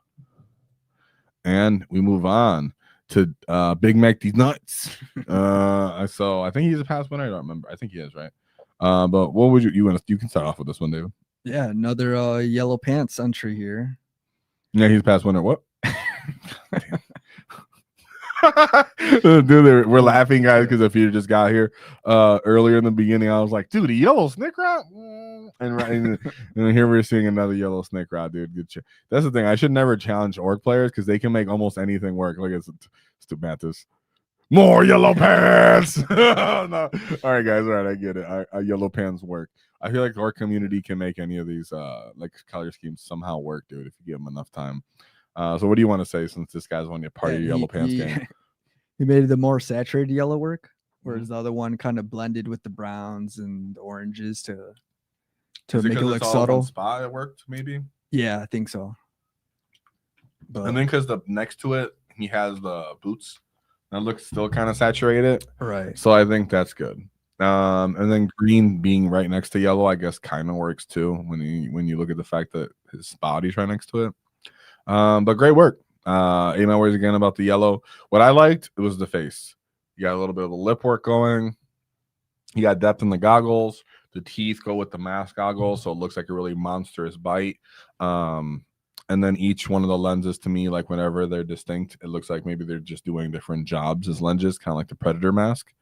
And we move on to Big Mac these nuts. So I think he's a past winner. I don't remember. I think he is, right? But what would you can start off with this one, David. Yeah, another yellow pants entry here. Yeah, he's a past winner. What? Dude, we're laughing, guys, because if you just got here earlier in the beginning, I was like, dude, a yellow Snikrot? And here we're seeing another yellow Snikrot, dude. Good shit. That's the thing. I should never challenge orc players because they can make almost anything work. Look at Stumatis. More yellow pants. No. All right, guys. All right, I get it. Yellow pants work. I feel like our community can make any of these like color schemes somehow work, dude, if you give them enough time. So what do you want to say since this guy's one part of your yellow pants game? He made the more saturated yellow work, whereas the other one kind of blended with the browns and oranges to make it look subtle. Spot it worked, maybe. Yeah, I think so. But and then because the next to it, he has the boots that looks still kind of saturated, right? So I think that's good. And then green being right next to yellow, I guess, kind of works too when you look at the fact that his body's right next to it. But great work. 8 hours again about the yellow. What I liked, it was the face. You got a little bit of the lip work going. You got depth in the goggles. The teeth go with the mask goggles, so it looks like a really monstrous bite. And then each one of the lenses, to me, like whenever they're distinct, it looks like maybe they're just doing different jobs as lenses, kind of like the Predator mask.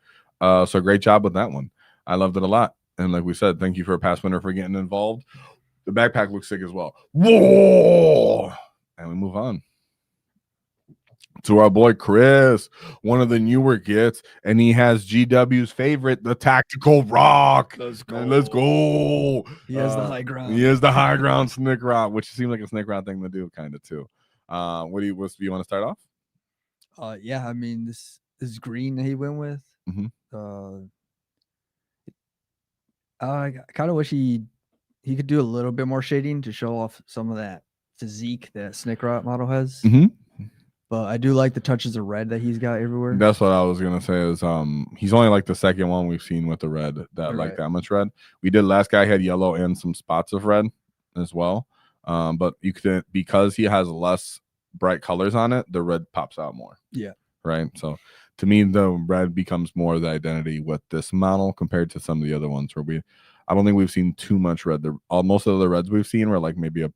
So great job with that one. I loved it a lot. And like we said, thank you for a past winner for getting involved. The backpack looks sick as well. Whoa! And we move on to our boy Chris, one of the newer gets, and he has GW's favorite, the Tactical Rock. Let's go. Man, let's go. He has the high ground. He is the high ground Snikrot, which seems like a Snikrot thing to do, kind of too. What do you want to start off? Yeah, I mean this green that he went with. Mm-hmm. I kind of wish he could do a little bit more shading to show off some of that physique that Snikrot model has. Mm-hmm. But I do like the touches of red that he's got everywhere. That's what I was gonna say. Is he's only like the second one we've seen with the red that like that much red. We did last guy had yellow and some spots of red as well. But you could, because he has less bright colors on it, the red pops out more. Yeah. Right. So to me, the red becomes more the identity with this model compared to some of the other ones where I don't think we've seen too much red. Most of the reds we've seen were like maybe a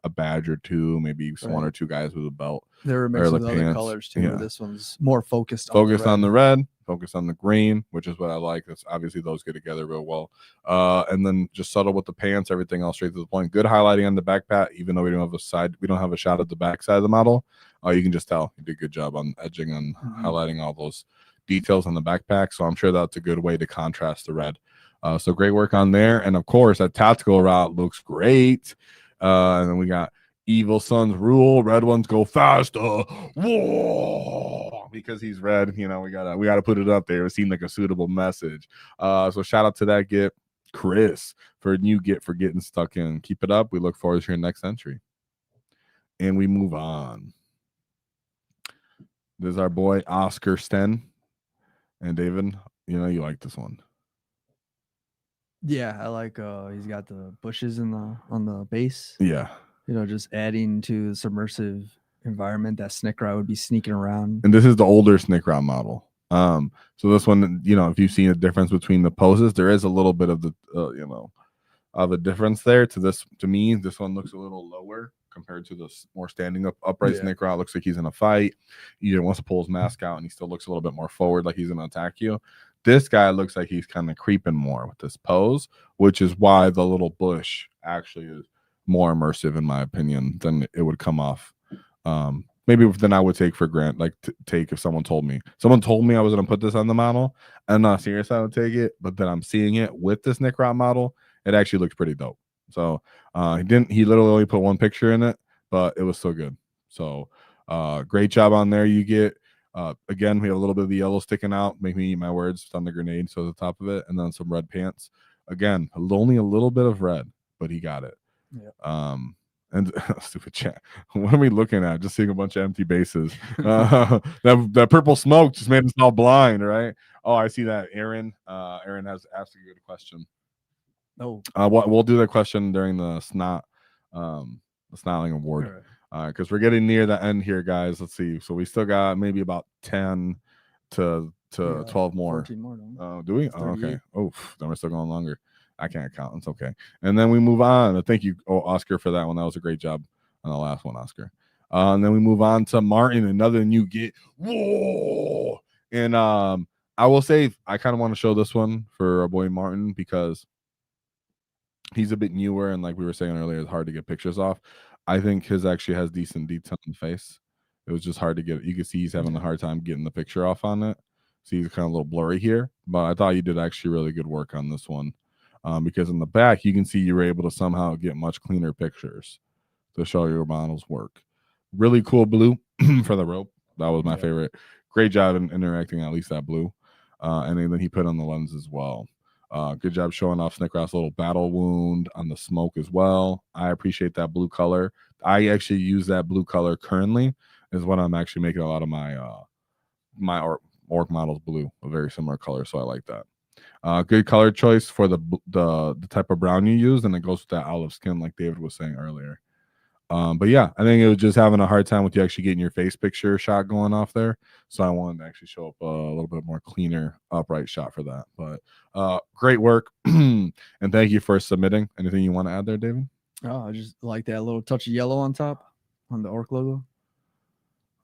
badge or two, maybe one or two guys with a belt. There were mixed with other colors too. Yeah. This one's more focused on the red, focused on the green, which is what I like. That's obviously those get together real well. And then just subtle with the pants, everything else straight to the point. Good highlighting on the backpack, even though we don't have a shot of the back side of the model. You can just tell you did a good job on edging and highlighting all those details on the backpack. So I'm sure that's a good way to contrast the red. So great work on there. And of course, that tactical route looks great. And then we got Evil Sun's rule. Red ones go faster. Whoa! Because he's red, we gotta put it up there. It seemed like a suitable message. So shout out to that get, Chris, for a new get for getting stuck in. Keep it up. We look forward to your next entry. And we move on. This is our boy Oscar Sten. And David, you like this one. Yeah, I like he's got the bushes on the base. Yeah. Just adding to the submersive environment that Snikrot would be sneaking around. And this is the older Snikrot model. So this one, if you've seen a difference between the poses, there is a little bit of the of a difference there. To me, this one looks a little lower compared to the more standing upright Snikrot. Looks like he's in a fight. He wants to pull his mask out, and he still looks a little bit more forward, like he's gonna attack you. This guy looks like he's kind of creeping more with this pose, which is why the little bush actually is more immersive, in my opinion, than it would come off. Maybe than I would take for granted, take if someone told me I was going to put this on the model. I'm not serious, I would take it, but then I'm seeing it with this Snikrot model. It actually looks pretty dope. So he literally only put one picture in it, but it was so good. So great job on there. You get again, we have a little bit of the yellow sticking out. Make me eat my words on the grenade, so the top of it, and then some red pants. Again, only a little bit of red, but he got it. Yeah. And stupid chat. What are we looking at? Just seeing a bunch of empty bases. That purple smoke just made us all blind, right? Oh, I see that. Aaron has asked a good question. Oh, we'll do that question during the Snotling Award. Because we're getting near the end here, guys. Let's see. So we still got maybe about 10 to 12 more. 14 more. Do we? Oh, okay. Oh, then we're still going longer. I can't count. It's okay. And then we move on. Thank you, Oscar, for that one. That was a great job on the last one, Oscar. And then we move on to Martin, another new get. Whoa! And I will say I kind of want to show this one for our boy Martin because he's a bit newer, and like we were saying earlier, it's hard to get pictures off. I think his actually has decent detail in the face. It was just hard to get. You can see he's having a hard time getting the picture off on it. So he's kind of a little blurry here, but I thought you did actually really good work on this one. Because in the back, you can see you were able to somehow get much cleaner pictures to show your model's work. Really cool blue for the rope. That was my favorite. Great job in interacting, at least that blue. And then he put on the lens as well. Good job showing off Snikrot's little battle wound on the smoke as well. I appreciate that blue color. I actually use that blue color currently is what I'm actually making a lot of my orc models blue, a very similar color. So I like that. Good color choice for the type of brown you use, and it goes with that olive skin like David was saying earlier. But yeah, I think it was just having a hard time with you actually getting your face picture shot going off there. So I wanted to actually show up a little bit more cleaner upright shot for that. But great work. And thank you for submitting. Anything you want to add there, David? Oh, I just like that little touch of yellow on top on the orc logo.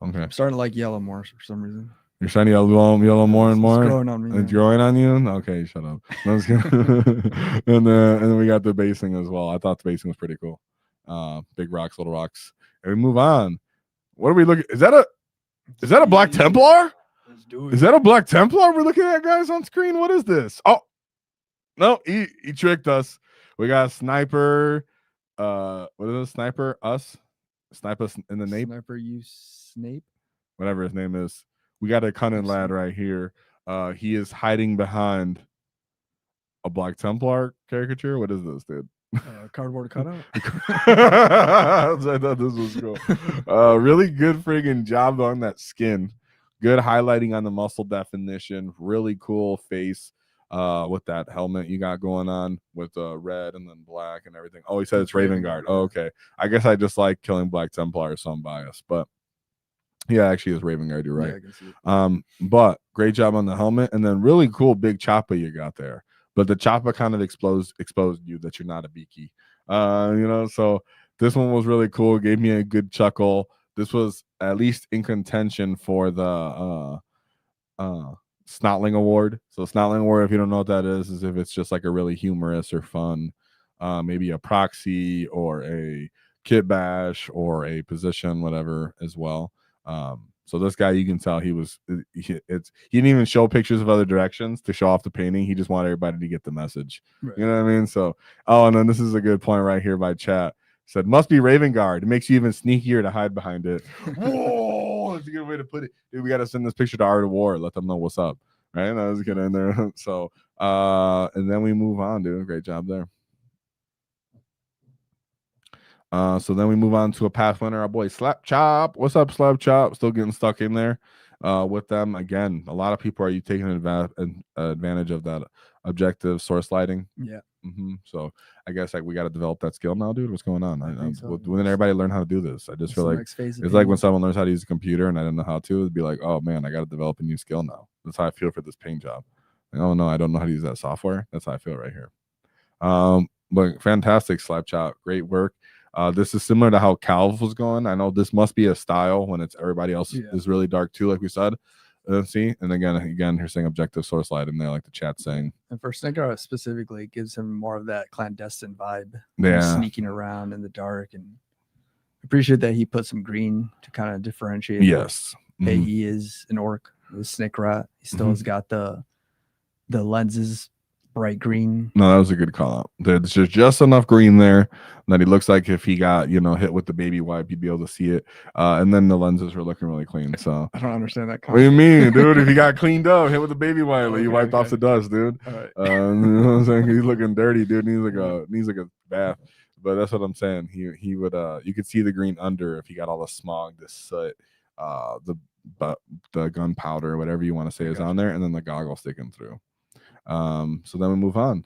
Okay. I'm starting to like yellow more for some reason. You're starting to yellow more and more. It's growing on me. It's growing on you. Okay, shut up. And then we got the basing as well. I thought the basing was pretty cool. Big rocks, little rocks. And we move on. What are we looking? Is that a Is that a Black Templar? Let's do it. Is that a Black Templar we're looking at, guys, on screen? What is this? Oh, no, he tricked us. We got a sniper. What is it? Sniper us? Sniper in the nape? Sniper you Snape? Whatever his name is. We got a cunning lad right here. He is hiding behind a Black Templar caricature. What is this, dude? Cardboard cutout. I thought this was cool. Really good friggin' job on that skin. Good highlighting on the muscle definition. Really cool face with that helmet you got going on with red and then black and everything. Oh, he said it's Raven Guard. Oh, okay. I guess I just like killing Black Templar, so I'm biased, but yeah, actually it's Raven Guard. You're right. Yeah, I can see it. But great job on the helmet, and then really cool big choppa you got there. But the choppa kind of exposed you that you're not a beaky. So this one was really cool. Gave me a good chuckle. This was at least in contention for the Snotling Award. So Snotling Award, if you don't know what that is if it's just like a really humorous or fun, maybe a proxy or a kit bash or a position, whatever as well. So this guy, you can tell he didn't even show pictures of other directions to show off the painting. He just wanted everybody to get the message. Right. You know what I mean? So, and then this is a good point right here by chat. Said, must be Raven Guard. It makes you even sneakier to hide behind it. Whoa, that's a good way to put it. Dude, we got to send this picture to Art of War. Let them know what's up. Right? That was good in there. So, and then we move on, dude. Great job there. So then we move on to a past winner, our boy Slap Chop. What's up, Slap Chop? Still getting stuck in there with them. Again, a lot of people are taking advantage of that objective source lighting. Yeah. So I guess we got to develop that skill now, dude. What's going on? So. When did everybody learn how to do this? I just feel like it's like when someone learns how to use a computer and I didn't know how to, it'd be like, oh man, I got to develop a new skill now. That's how I feel for this paint job. Oh no, I don't know how to use that software. That's how I feel right here. But fantastic, Slap Chop. Great work. This is similar to how Calv was going. I know this must be a style when it's everybody else is really dark too, like we said. See, and again, you're saying objective source light in there, like the chat saying. And for Snikrot specifically, it gives him more of that clandestine vibe. Yeah, sneaking around in the dark, and appreciate that he put some green to kind of differentiate. Yes, hey, he is an orc. With Snikrot, he still has got the lenses. Bright green. No, that was a good call out. There's just enough green there that he looks like if he got hit with the baby wipe, you'd be able to see it. And then the lenses were looking really clean. So I don't understand that. What do you mean, dude? If he got cleaned up, hit with the baby wipe, you wiped off the dust, dude. All right. You know what I'm saying? He's looking dirty, dude. Needs like a bath. But that's what I'm saying. He would you could see the green under if he got all the smog, the soot, the gunpowder, whatever you want to say is on there, and then the goggle sticking through. So then we move on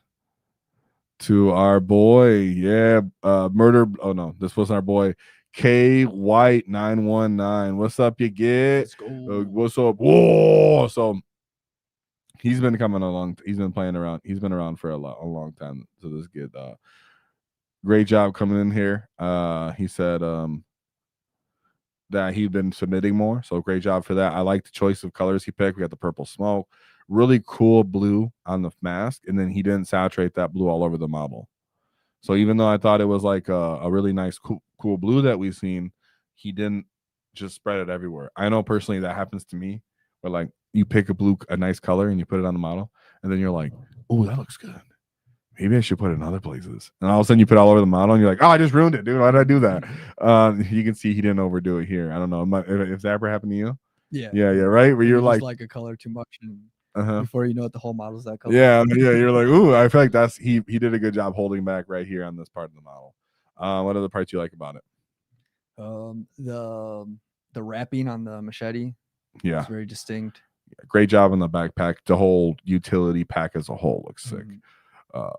to our boy, murder. Oh no, this was our boy K White 919. What's up, you get? Let's go. What's up? Whoa! So he's been coming along. He's been playing around. He's been around for a long time. So this kid, great job coming in here. He said that he'd been submitting more, so great job for that. I like the choice of colors he picked. We got the purple smoke. Really cool blue on the mask, and then he didn't saturate that blue all over the model. So even though I thought it was like a really nice cool blue that we've seen, he didn't just spread it everywhere. I know personally that happens to me, where like you pick a nice color and you put it on the model, and then you're like, oh, that looks good. Maybe I should put it in other places. And all of a sudden you put it all over the model and you're like, oh, I just ruined it, dude. Why did I do that? You can see he didn't overdo it here. I don't know. If that ever happened to you? Yeah, right? Where you're like a color too much and before you know it, the whole model's that color. Yeah, you're like, ooh, I feel like he did a good job holding back right here on this part of the model. What other parts you like about it? The wrapping on the machete. Yeah, it's very distinct. Great job on the backpack. The whole utility pack as a whole looks sick.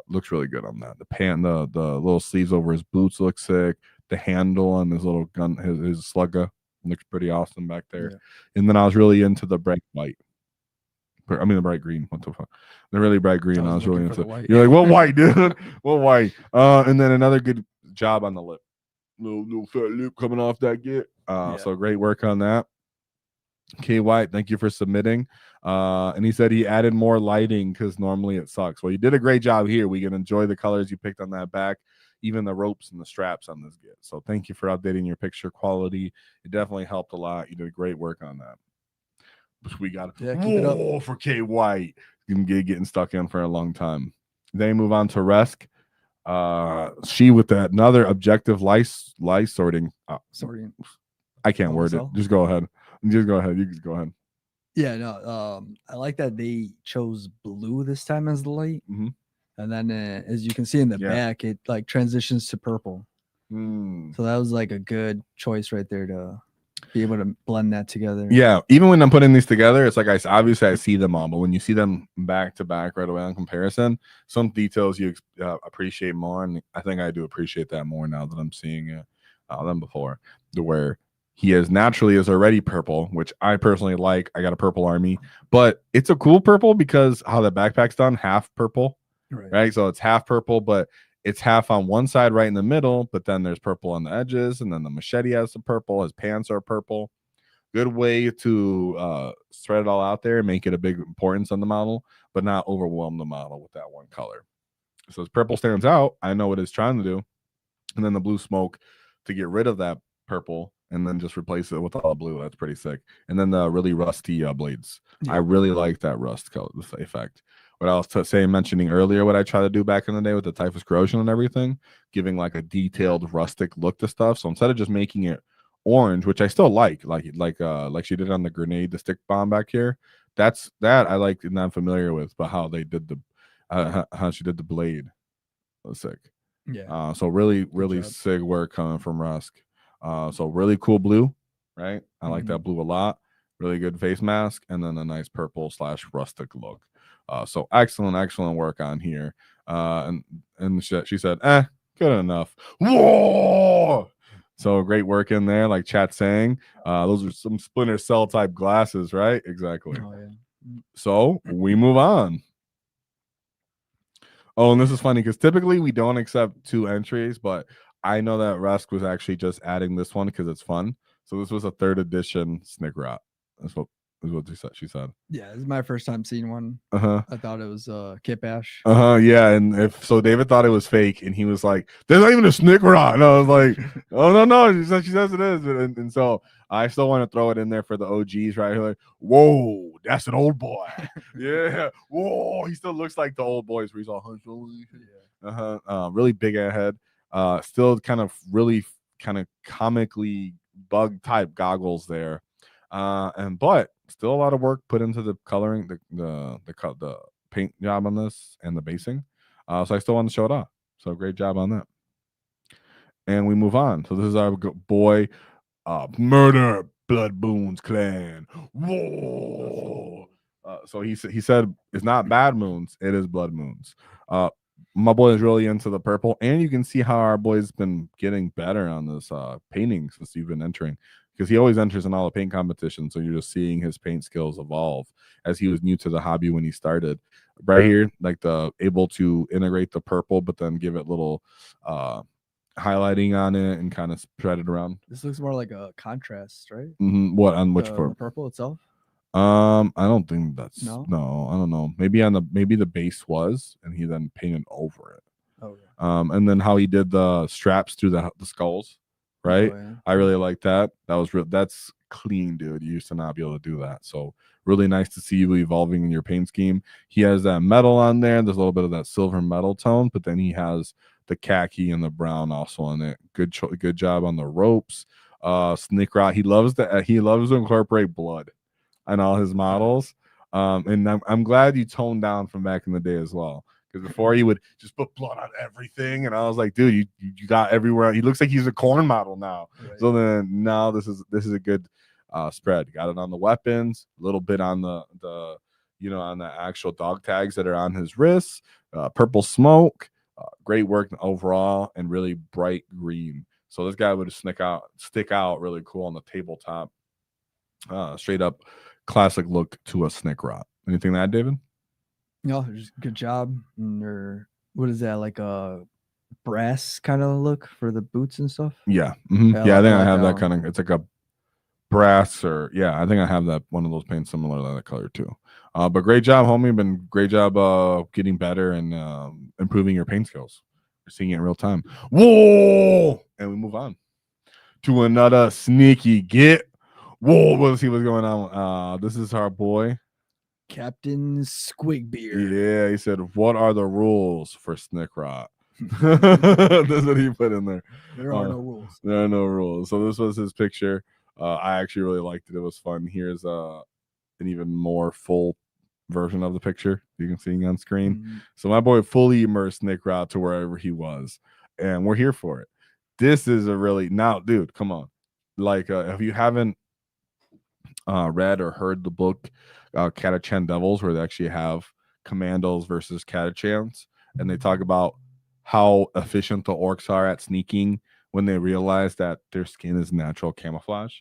Looks really good on that. The little sleeves over his boots look sick. The handle on his little gun, his slugger, looks pretty awesome back there. Yeah. And then I was really into the bright white. I mean the bright green. What the fuck? The really bright green. I was really into. You're like, what white, dude? What white? And then another good job on the lip. Little fat lip coming off that get. So great work on that. K White, thank you for submitting. And he said he added more lighting because normally it sucks. Well, you did a great job here. We can enjoy the colors you picked on that back. even the ropes and the straps on this get. So thank you for updating your picture quality. It definitely helped a lot. You did great work on that. We got keep it up for K White. Getting stuck in for a long time. Then move on to Resk. She with that another objective lice sorting. sorting. I can't word it. Just go ahead. You can go ahead. Yeah, no. I like that they chose blue this time as the light, and then as you can see in the back, it like transitions to purple. So that was like a good choice right there to be able to blend that together. Yeah, even when I'm putting these together, it's like obviously I see them all, but when you see them back to back right away on comparison, some details you appreciate more, and I think I do appreciate that more now that I'm seeing it than before. To where he is already purple, which I personally like. I got a purple army, but it's a cool purple because how the backpack's done, half purple, right? So it's half purple, but it's half on one side right in the middle, but then there's purple on the edges, and then the machete has the purple. His pants are purple. Good way to spread it all out there and make it a big importance on the model, but not overwhelm the model with that one color. So as purple stands out, I know what it's trying to do. And then the blue smoke to get rid of that purple and then just replace it with all blue. That's pretty sick. And then the really rusty blades. Yeah. I really like that rust color effect. What I was mentioning earlier, what I tried to do back in the day with the typhus corrosion and everything, giving like a detailed rustic look to stuff. So instead of just making it orange, which I still like she did on the grenade, the stick bomb back here. That I like and I'm familiar with, but how they did the how she did the blade was sick. Yeah. So really sick work coming from Rusk. So really cool blue, right? I like that blue a lot. Really good face mask, and then a nice purple / rustic look. So excellent work on here. And she said, good enough. Whoa! So great work in there, like chat saying. Those are some Splinter Cell type glasses, right? Exactly. Oh, yeah. So we move on. Oh, and this is funny because typically we don't accept 2 entries, but I know that Rusk was actually just adding this one because it's fun. So this was a 3rd edition Snikrot. That's what she said. Yeah, this is my first time seeing one. I thought it was Kit Bash. Yeah, and if so, David thought it was fake, and he was like, "There's not even a Snikrot." And I was like, "Oh no!" She says it is, and so I still want to throw it in there for the OGs, right? Like, whoa, that's an old boy. Yeah, whoa, he still looks like the old boys where he's all hunched over. Yeah. Really big ahead. Still kind of comically bug type goggles there. But still a lot of work put into the coloring, the paint job on this and the basing. So I still want to show it off. So great job on that. And we move on. So this is our boy, Murder Blood Moons Clan. Whoa! So he said it's not Bad Moons, it is Blood Moons. My boy is really into the purple, and you can see how our boy's been getting better on this painting since you've been entering, because he always enters in all the paint competitions. So you're just seeing his paint skills evolve as he was new to the hobby when he started. Right here, like able to integrate the purple, but then give it little highlighting on it and kind of spread it around. This looks more like a contrast, right? What on which part? The purple itself. I don't think that's no. I don't know. Maybe the base was, and he then painted over it. Okay. And then how he did the straps through the skulls, right? Oh, yeah. I really like that. That's clean, dude. You used to not be able to do that. So really nice to see you evolving in your paint scheme. He has that metal on there. There's a little bit of that silver metal tone, but then he has the khaki and the brown also on it. Good job on the ropes. Snikrot. He loves to incorporate blood on all his models. And I'm glad you toned down from back in the day as well. Because before he would just put blood on everything, and I was like, dude, you got everywhere. He looks like he's a corn model now. Right. So then now this is a good spread. Got it on the weapons, a little bit on the on the actual dog tags that are on his wrists. Purple smoke, great work overall, and really bright green. So this guy would stick out really cool on the tabletop. Straight up classic look to a Snikrot. Anything to add, David? No, just good job. Or what is that, like a brass kind of look for the boots and stuff? Yeah. Mm-hmm. Yeah, I think I have that kind of. It's like a brass, or I think I have that one of those paints similar to that color too. But great job, homie. Great job getting better and improving your paint skills. We're seeing it in real time. Whoa! And we move on to another sneaky get. Whoa, let's see what's going on. This is our boy. Captain Squigbeard. Yeah, he said, "What are the rules for Snikrot?" That's what he put in there. There are no rules. There are no rules. So this was his picture. I actually really liked it. It was fun. Here's an even more full version of the picture you can see on screen. Mhm. So my boy fully immersed Snikrot to wherever he was, and we're here for it. This is a really now, dude. Come on, like if you haven't read or heard the book Catachan Devils, where they actually have commandos versus Catachans, and they talk about how efficient the orcs are at sneaking when they realize that their skin is natural camouflage.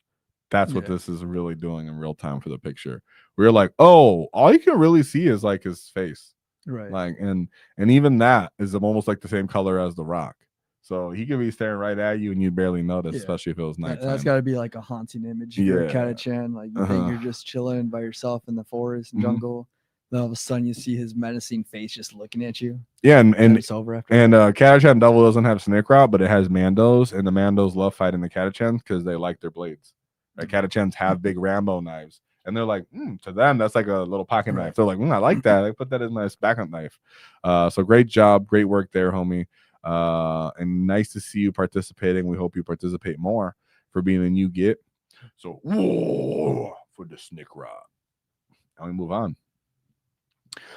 That's what this is really doing in real time for the picture. We're like, oh, all you can really see is like his face, Right. like, and even that is almost like the same color as the rock. So he could be staring right at you and you'd barely notice, especially if it was nighttime. That's got to be like a haunting image for a Catachan. Like you think you're just chilling by yourself in the forest and jungle. Then all of a sudden you see his menacing face just looking at you. Yeah, and it's over after. And Catachan Devil doesn't have Snikrot, but it has Mandos, and the Mandos love fighting the Catachans because they like their blades. Like Catachans have big Rambo knives, and they're like, to them that's like a little pocket knife. They're like, I like that. I put that as my backup knife. So great job, great work there, homie. And nice to see you participating. We hope you participate more for being a new get. So whoa, for the Snikrot. And we move on.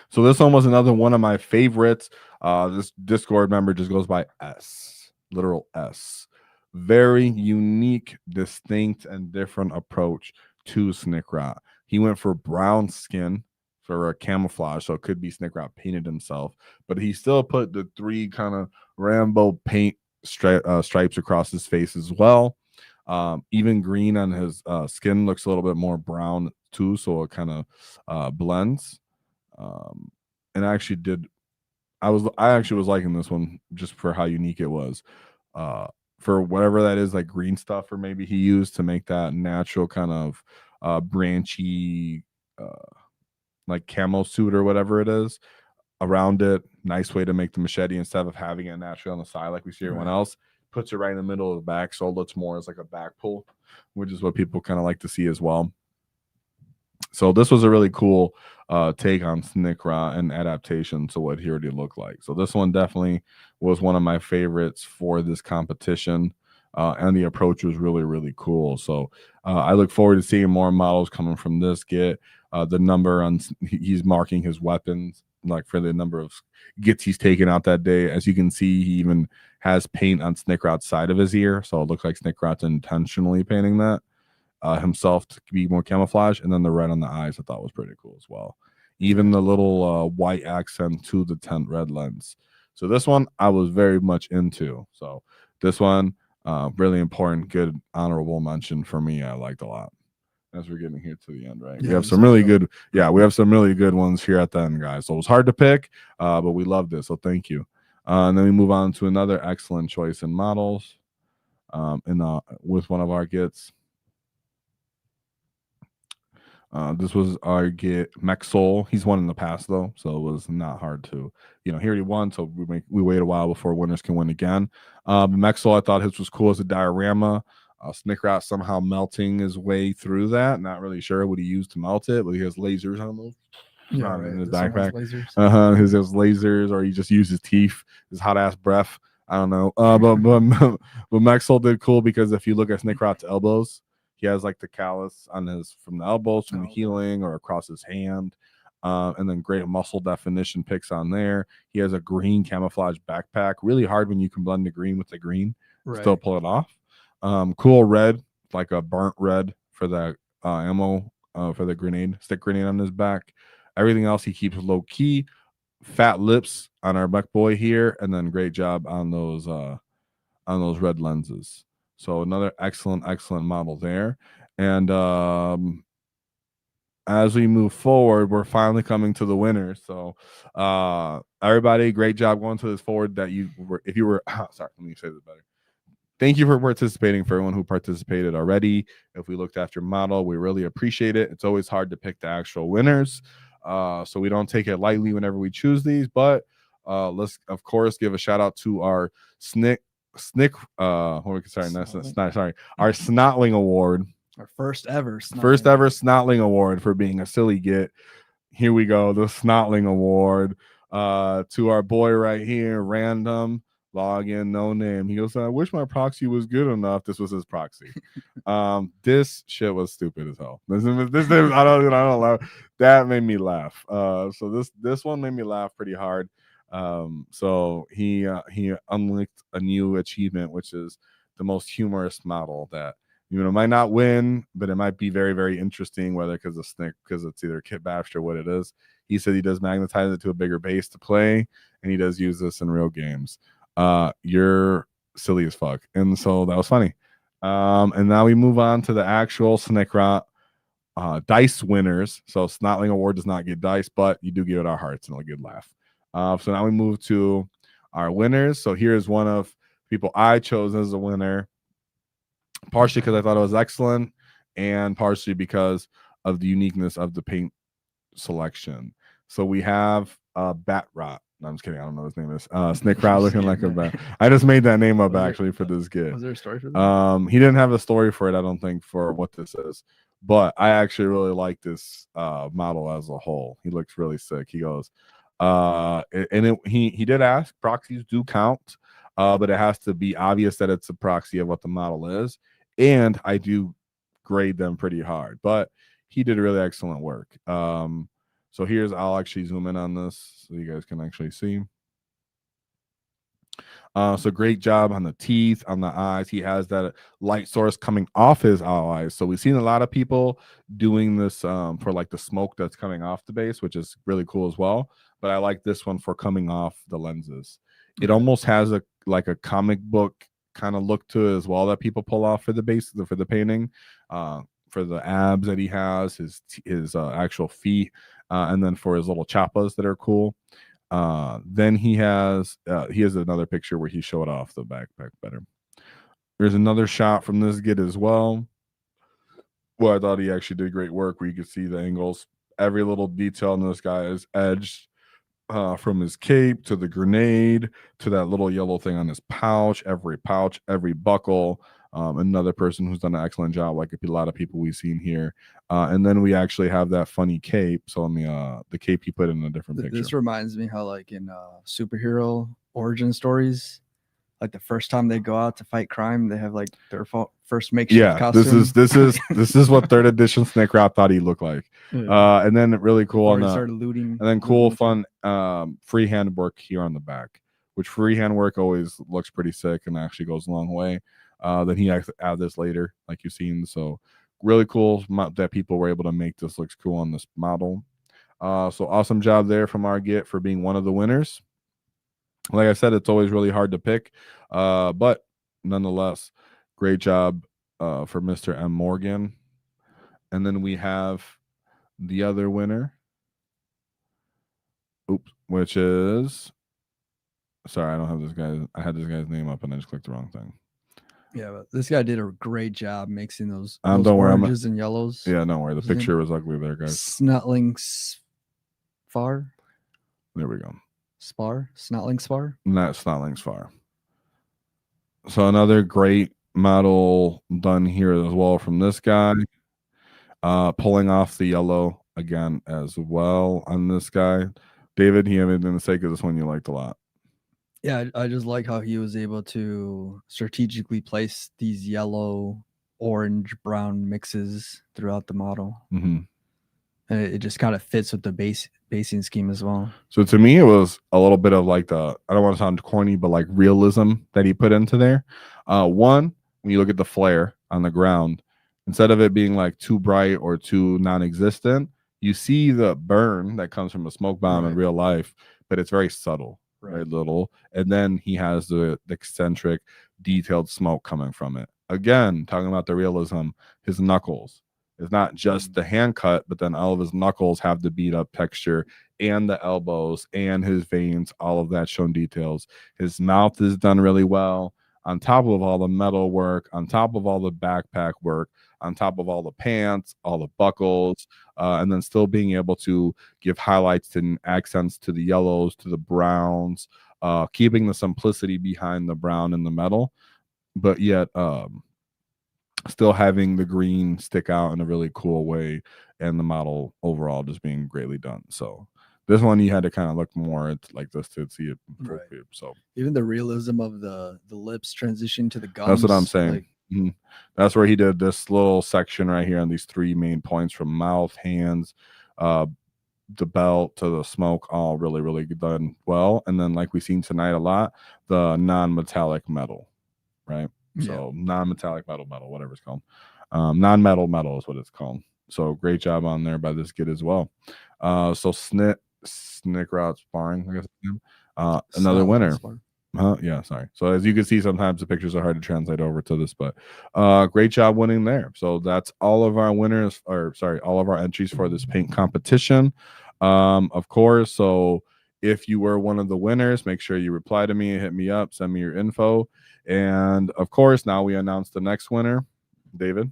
So this one was another one of my favorites. This Discord member just goes by S, literal S. Very unique, distinct, and different approach to Snikrot. He went for brown skin for a camouflage, so it could be Snikrot painted himself, but he still put the 3 kind of Rambo paint stripes across his face as well. Even green on his skin looks a little bit more brown too, so it kind of blends. And I actually was liking this one just for how unique it was. For whatever that is, like green stuff, or maybe he used to make that natural kind of branchy like camo suit or whatever it is around it. Nice way to make the machete instead of having it naturally on the side like we see everyone else. Puts it right in the middle of the back, so it looks more as like a back pull, which is what people kind of like to see as well. So this was a really cool take on Snikrot and adaptation to what he already looked like. So this one definitely was one of my favorites for this competition, and the approach was really, really cool. So I look forward to seeing more models coming from this get. The number on he's marking his weapons, like for the number of gets he's taken out that day. As you can see, he even has paint on Snikrot's side of his ear, so it looks like Snikrot's intentionally painting that himself to be more camouflage. And then the red on the eyes I thought was pretty cool as well. Even the little white accent to the tent red lens. So this one I was very much into. So this one really important, good honorable mention for me. I liked a lot. As we're getting here to the end, right? We have some really good, we have some really good ones here at the end, guys. So it was hard to pick, but we loved it. So thank you. And then we move on to another excellent choice in models with one of our gets. This was our get Mexol. He's won in the past though, so it was not hard to, he already won, so we wait a while before winners can win again. Mexol, I thought his was cool as a diorama. Snikrot somehow melting his way through that. Not really sure what he used to melt it, but he has lasers on those. In his backpack. His lasers, or he just used his teeth, his hot ass breath. I don't know. But Mexol did cool because if you look at Snikrot's elbows, he has like the callus on his from the elbows from the healing or across his hand. And then great muscle definition picks on there. He has a green camouflage backpack. Really hard when you can blend the green with the green. Still pull it off. Cool red, like a burnt red for the ammo for the stick grenade on his back. Everything else he keeps low key. Fat lips on our buck boy here, and then great job on those red lenses. So another excellent model there. And as we move forward, we're finally coming to the winners. So everybody, great job going to this forward. That if you were sorry, let me say this better. Thank you for participating. For everyone who participated already, if we looked after model, we really appreciate it. It's always hard to pick the actual winners, so we don't take it lightly whenever we choose these. But Let's of course give a shout out to our Snick sorry, our Snotling Award. Our first ever Snotling Award for being a silly git. Here we go, the Snotling Award. To our boy right here, random login, no name. He goes, I wish my proxy was good enough. This was his proxy. This shit was stupid as hell. This I don't know. That made me laugh. So this one made me laugh pretty hard. So he unlocked a new achievement, which is the most humorous model that might not win, but it might be very, very interesting, whether because it's either kit bashed or what it is. He said he does magnetize it to a bigger base to play, and he does use this in real games. You're silly as fuck. And so that was funny. And now we move on to the actual Snikrot dice winners. So Snotling Award does not get dice, but you do give it our hearts and a good laugh. So now we move to our winners. So here's one of people I chose as a winner, partially because I thought it was excellent, and partially because of the uniqueness of the paint selection. So we have Bat Rot. No, I'm just kidding. I don't know what his name is. Snikrot looking like a bat. I just made that name up actually for this kid. Was there a story for that? He didn't have a story for it, I don't think, for what this is. But I actually really like this model as a whole. He looks really sick. He goes, he did ask, proxies do count, but it has to be obvious that it's a proxy of what the model is. And I do grade them pretty hard, but he did really excellent work. So I'll actually zoom in on this so you guys can actually see. So great job on the teeth, on the eyes. He has that light source coming off his eyes. So we've seen a lot of people doing this for like the smoke that's coming off the base, which is really cool as well. But I like this one for coming off the lenses. It almost has a comic book kind of look to it as well that people pull off for the base, for the painting, for the abs that he has, his actual feet, and then for his little chappas that are cool. Then he has another picture where he showed off the backpack better. There's another shot from this git as well, where I thought he actually did great work, where you could see the angles. Every little detail in this guy is edged, from his cape to the grenade to that little yellow thing on his pouch, every buckle. Another person who's done an excellent job, like a lot of people we've seen here. And then we actually have that funny cape. So on the cape he put in a different picture. This reminds me how like in superhero origin stories, like the first time they go out to fight crime, they have like their first makeshift costume. This is what third edition Snikrot thought he looked like. And then really cool on the started looting, and then cool fun freehand work here on the back, which freehand work always looks pretty sick and actually goes a long way. Then he added this later, like you've seen. So really cool that people were able to make this looks cool on this model. So awesome job there from our git for being one of the winners. Like I said, it's always really hard to pick, but nonetheless, great job for Mr. M. Morgan. And then we have the other winner, which is, sorry, I don't have this guy. I had this guy's name up and I just clicked the wrong thing. Yeah, but this guy did a great job mixing those don't oranges and yellows. Yeah, don't worry. The picture was ugly there, guys. Snotling Spar. There we go. Snotling Spar. Not Snotling Spar. So another great model done here as well from this guy. Pulling off the yellow again as well on this guy. David, you have anything to say because this one you liked a lot? Yeah, I just like how he was able to strategically place these yellow, orange, brown mixes throughout the model. Mm-hmm. And it just kind of fits with the basing scheme as well. So to me, it was a little bit of like I don't want to sound corny, but like realism that he put into there. One, when you look at the flare on the ground, instead of it being like too bright or too non-existent, you see the burn that comes from a smoke bomb in real life, but it's very subtle. Right, little, and then he has the eccentric, detailed smoke coming from it. Again, talking about the realism, his knuckles is not just the hand cut, but then all of his knuckles have the beat up texture, and the elbows and his veins, all of that shown details. His mouth is done really well, on top of all the metal work, on top of all the backpack work, on top of all the pants, all the buckles, and then still being able to give highlights and accents to the yellows, to the browns, keeping the simplicity behind the brown and the metal, but yet still having the green stick out in a really cool way, and the model overall just being greatly done. So this one you had to kind of look more at like this to see it in full Right. view. So Even the realism of the lips transition to the gums. that's what I'm saying. Like, That's where he did this little section right here on these 3 main points, from mouth, hands, the belt to the smoke, all really, really done well. And then, like we've seen tonight a lot, the non-metallic metal, right? So non-metallic metal, whatever it's called. Non-metal metal is what it's called. So great job on there by this kid as well. So Snikrot Sparring, I guess. Another winner. Yeah, sorry. So as you can see, sometimes the pictures are hard to translate over to this, but great job winning there. So that's all of our winners, or sorry, all of our entries for this paint competition. Of course, so if you were one of the winners, make sure you reply to me, hit me up, send me your info. And of course, now we announce the next winner, David.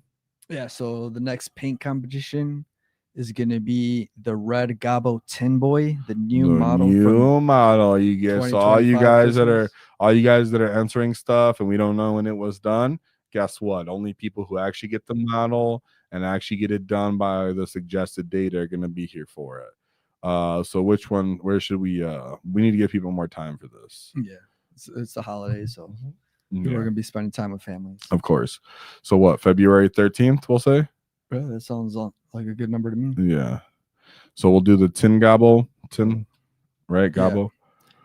Yeah, so the next paint competition is going to be the Red Gabo Tin Boy, the new model. You guess all you guys that are answering stuff and we don't know when it was done. Guess what? Only people who actually get the model and actually get it done by the suggested date are going to be here for it. So which one? Where should we? We need to give people more time for this. Yeah, it's the holidays, so people are going to be spending time with families. Of course. So what? February 13th, we'll say. Yeah, that sounds like a good number to me. Yeah. So we'll do the tin, right? Gabo. Yeah.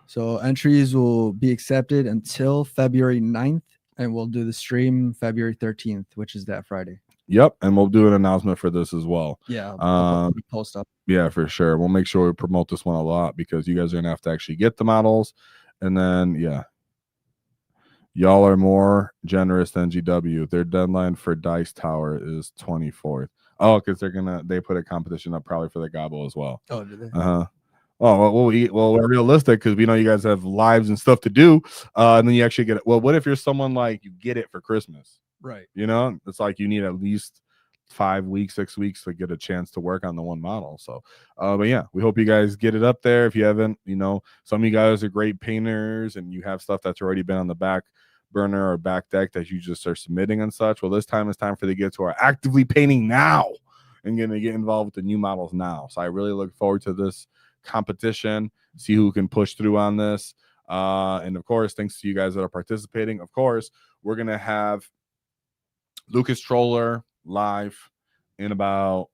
So entries will be accepted until February 9th, and we'll do the stream February 13th, which is that Friday. Yep, and we'll do an announcement for this as well. Yeah, I'll post up. Yeah, for sure. We'll make sure we promote this one a lot, because you guys are gonna have to actually get the models, and then y'all are more generous than GW. Their deadline for Dice Tower is 24th. Oh, because they put a competition up probably for the Gobble as well. Oh, did they? Oh, well, we're realistic, because we know you guys have lives and stuff to do, and then you actually get it. Well, what if you're someone like you get it for Christmas? Right. You know, it's like you need at least 5 weeks, 6 weeks to get a chance to work on the one model. So, but yeah, we hope you guys get it up there. If you haven't, some of you guys are great painters and you have stuff that's already been on the back burner or back deck that you just are submitting and such. Well, this time it's time for the get to our actively painting now and gonna get involved with the new models now. So I really look forward to this competition, see who can push through on this. And of course, thanks to you guys that are participating. Of course, we're gonna have Lucas Troller live in about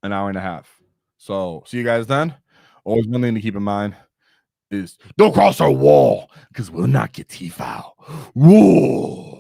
an hour and a half. So see you guys then. Always one thing to keep in mind is don't cross our wall, because we'll not get T-foul. Whoa.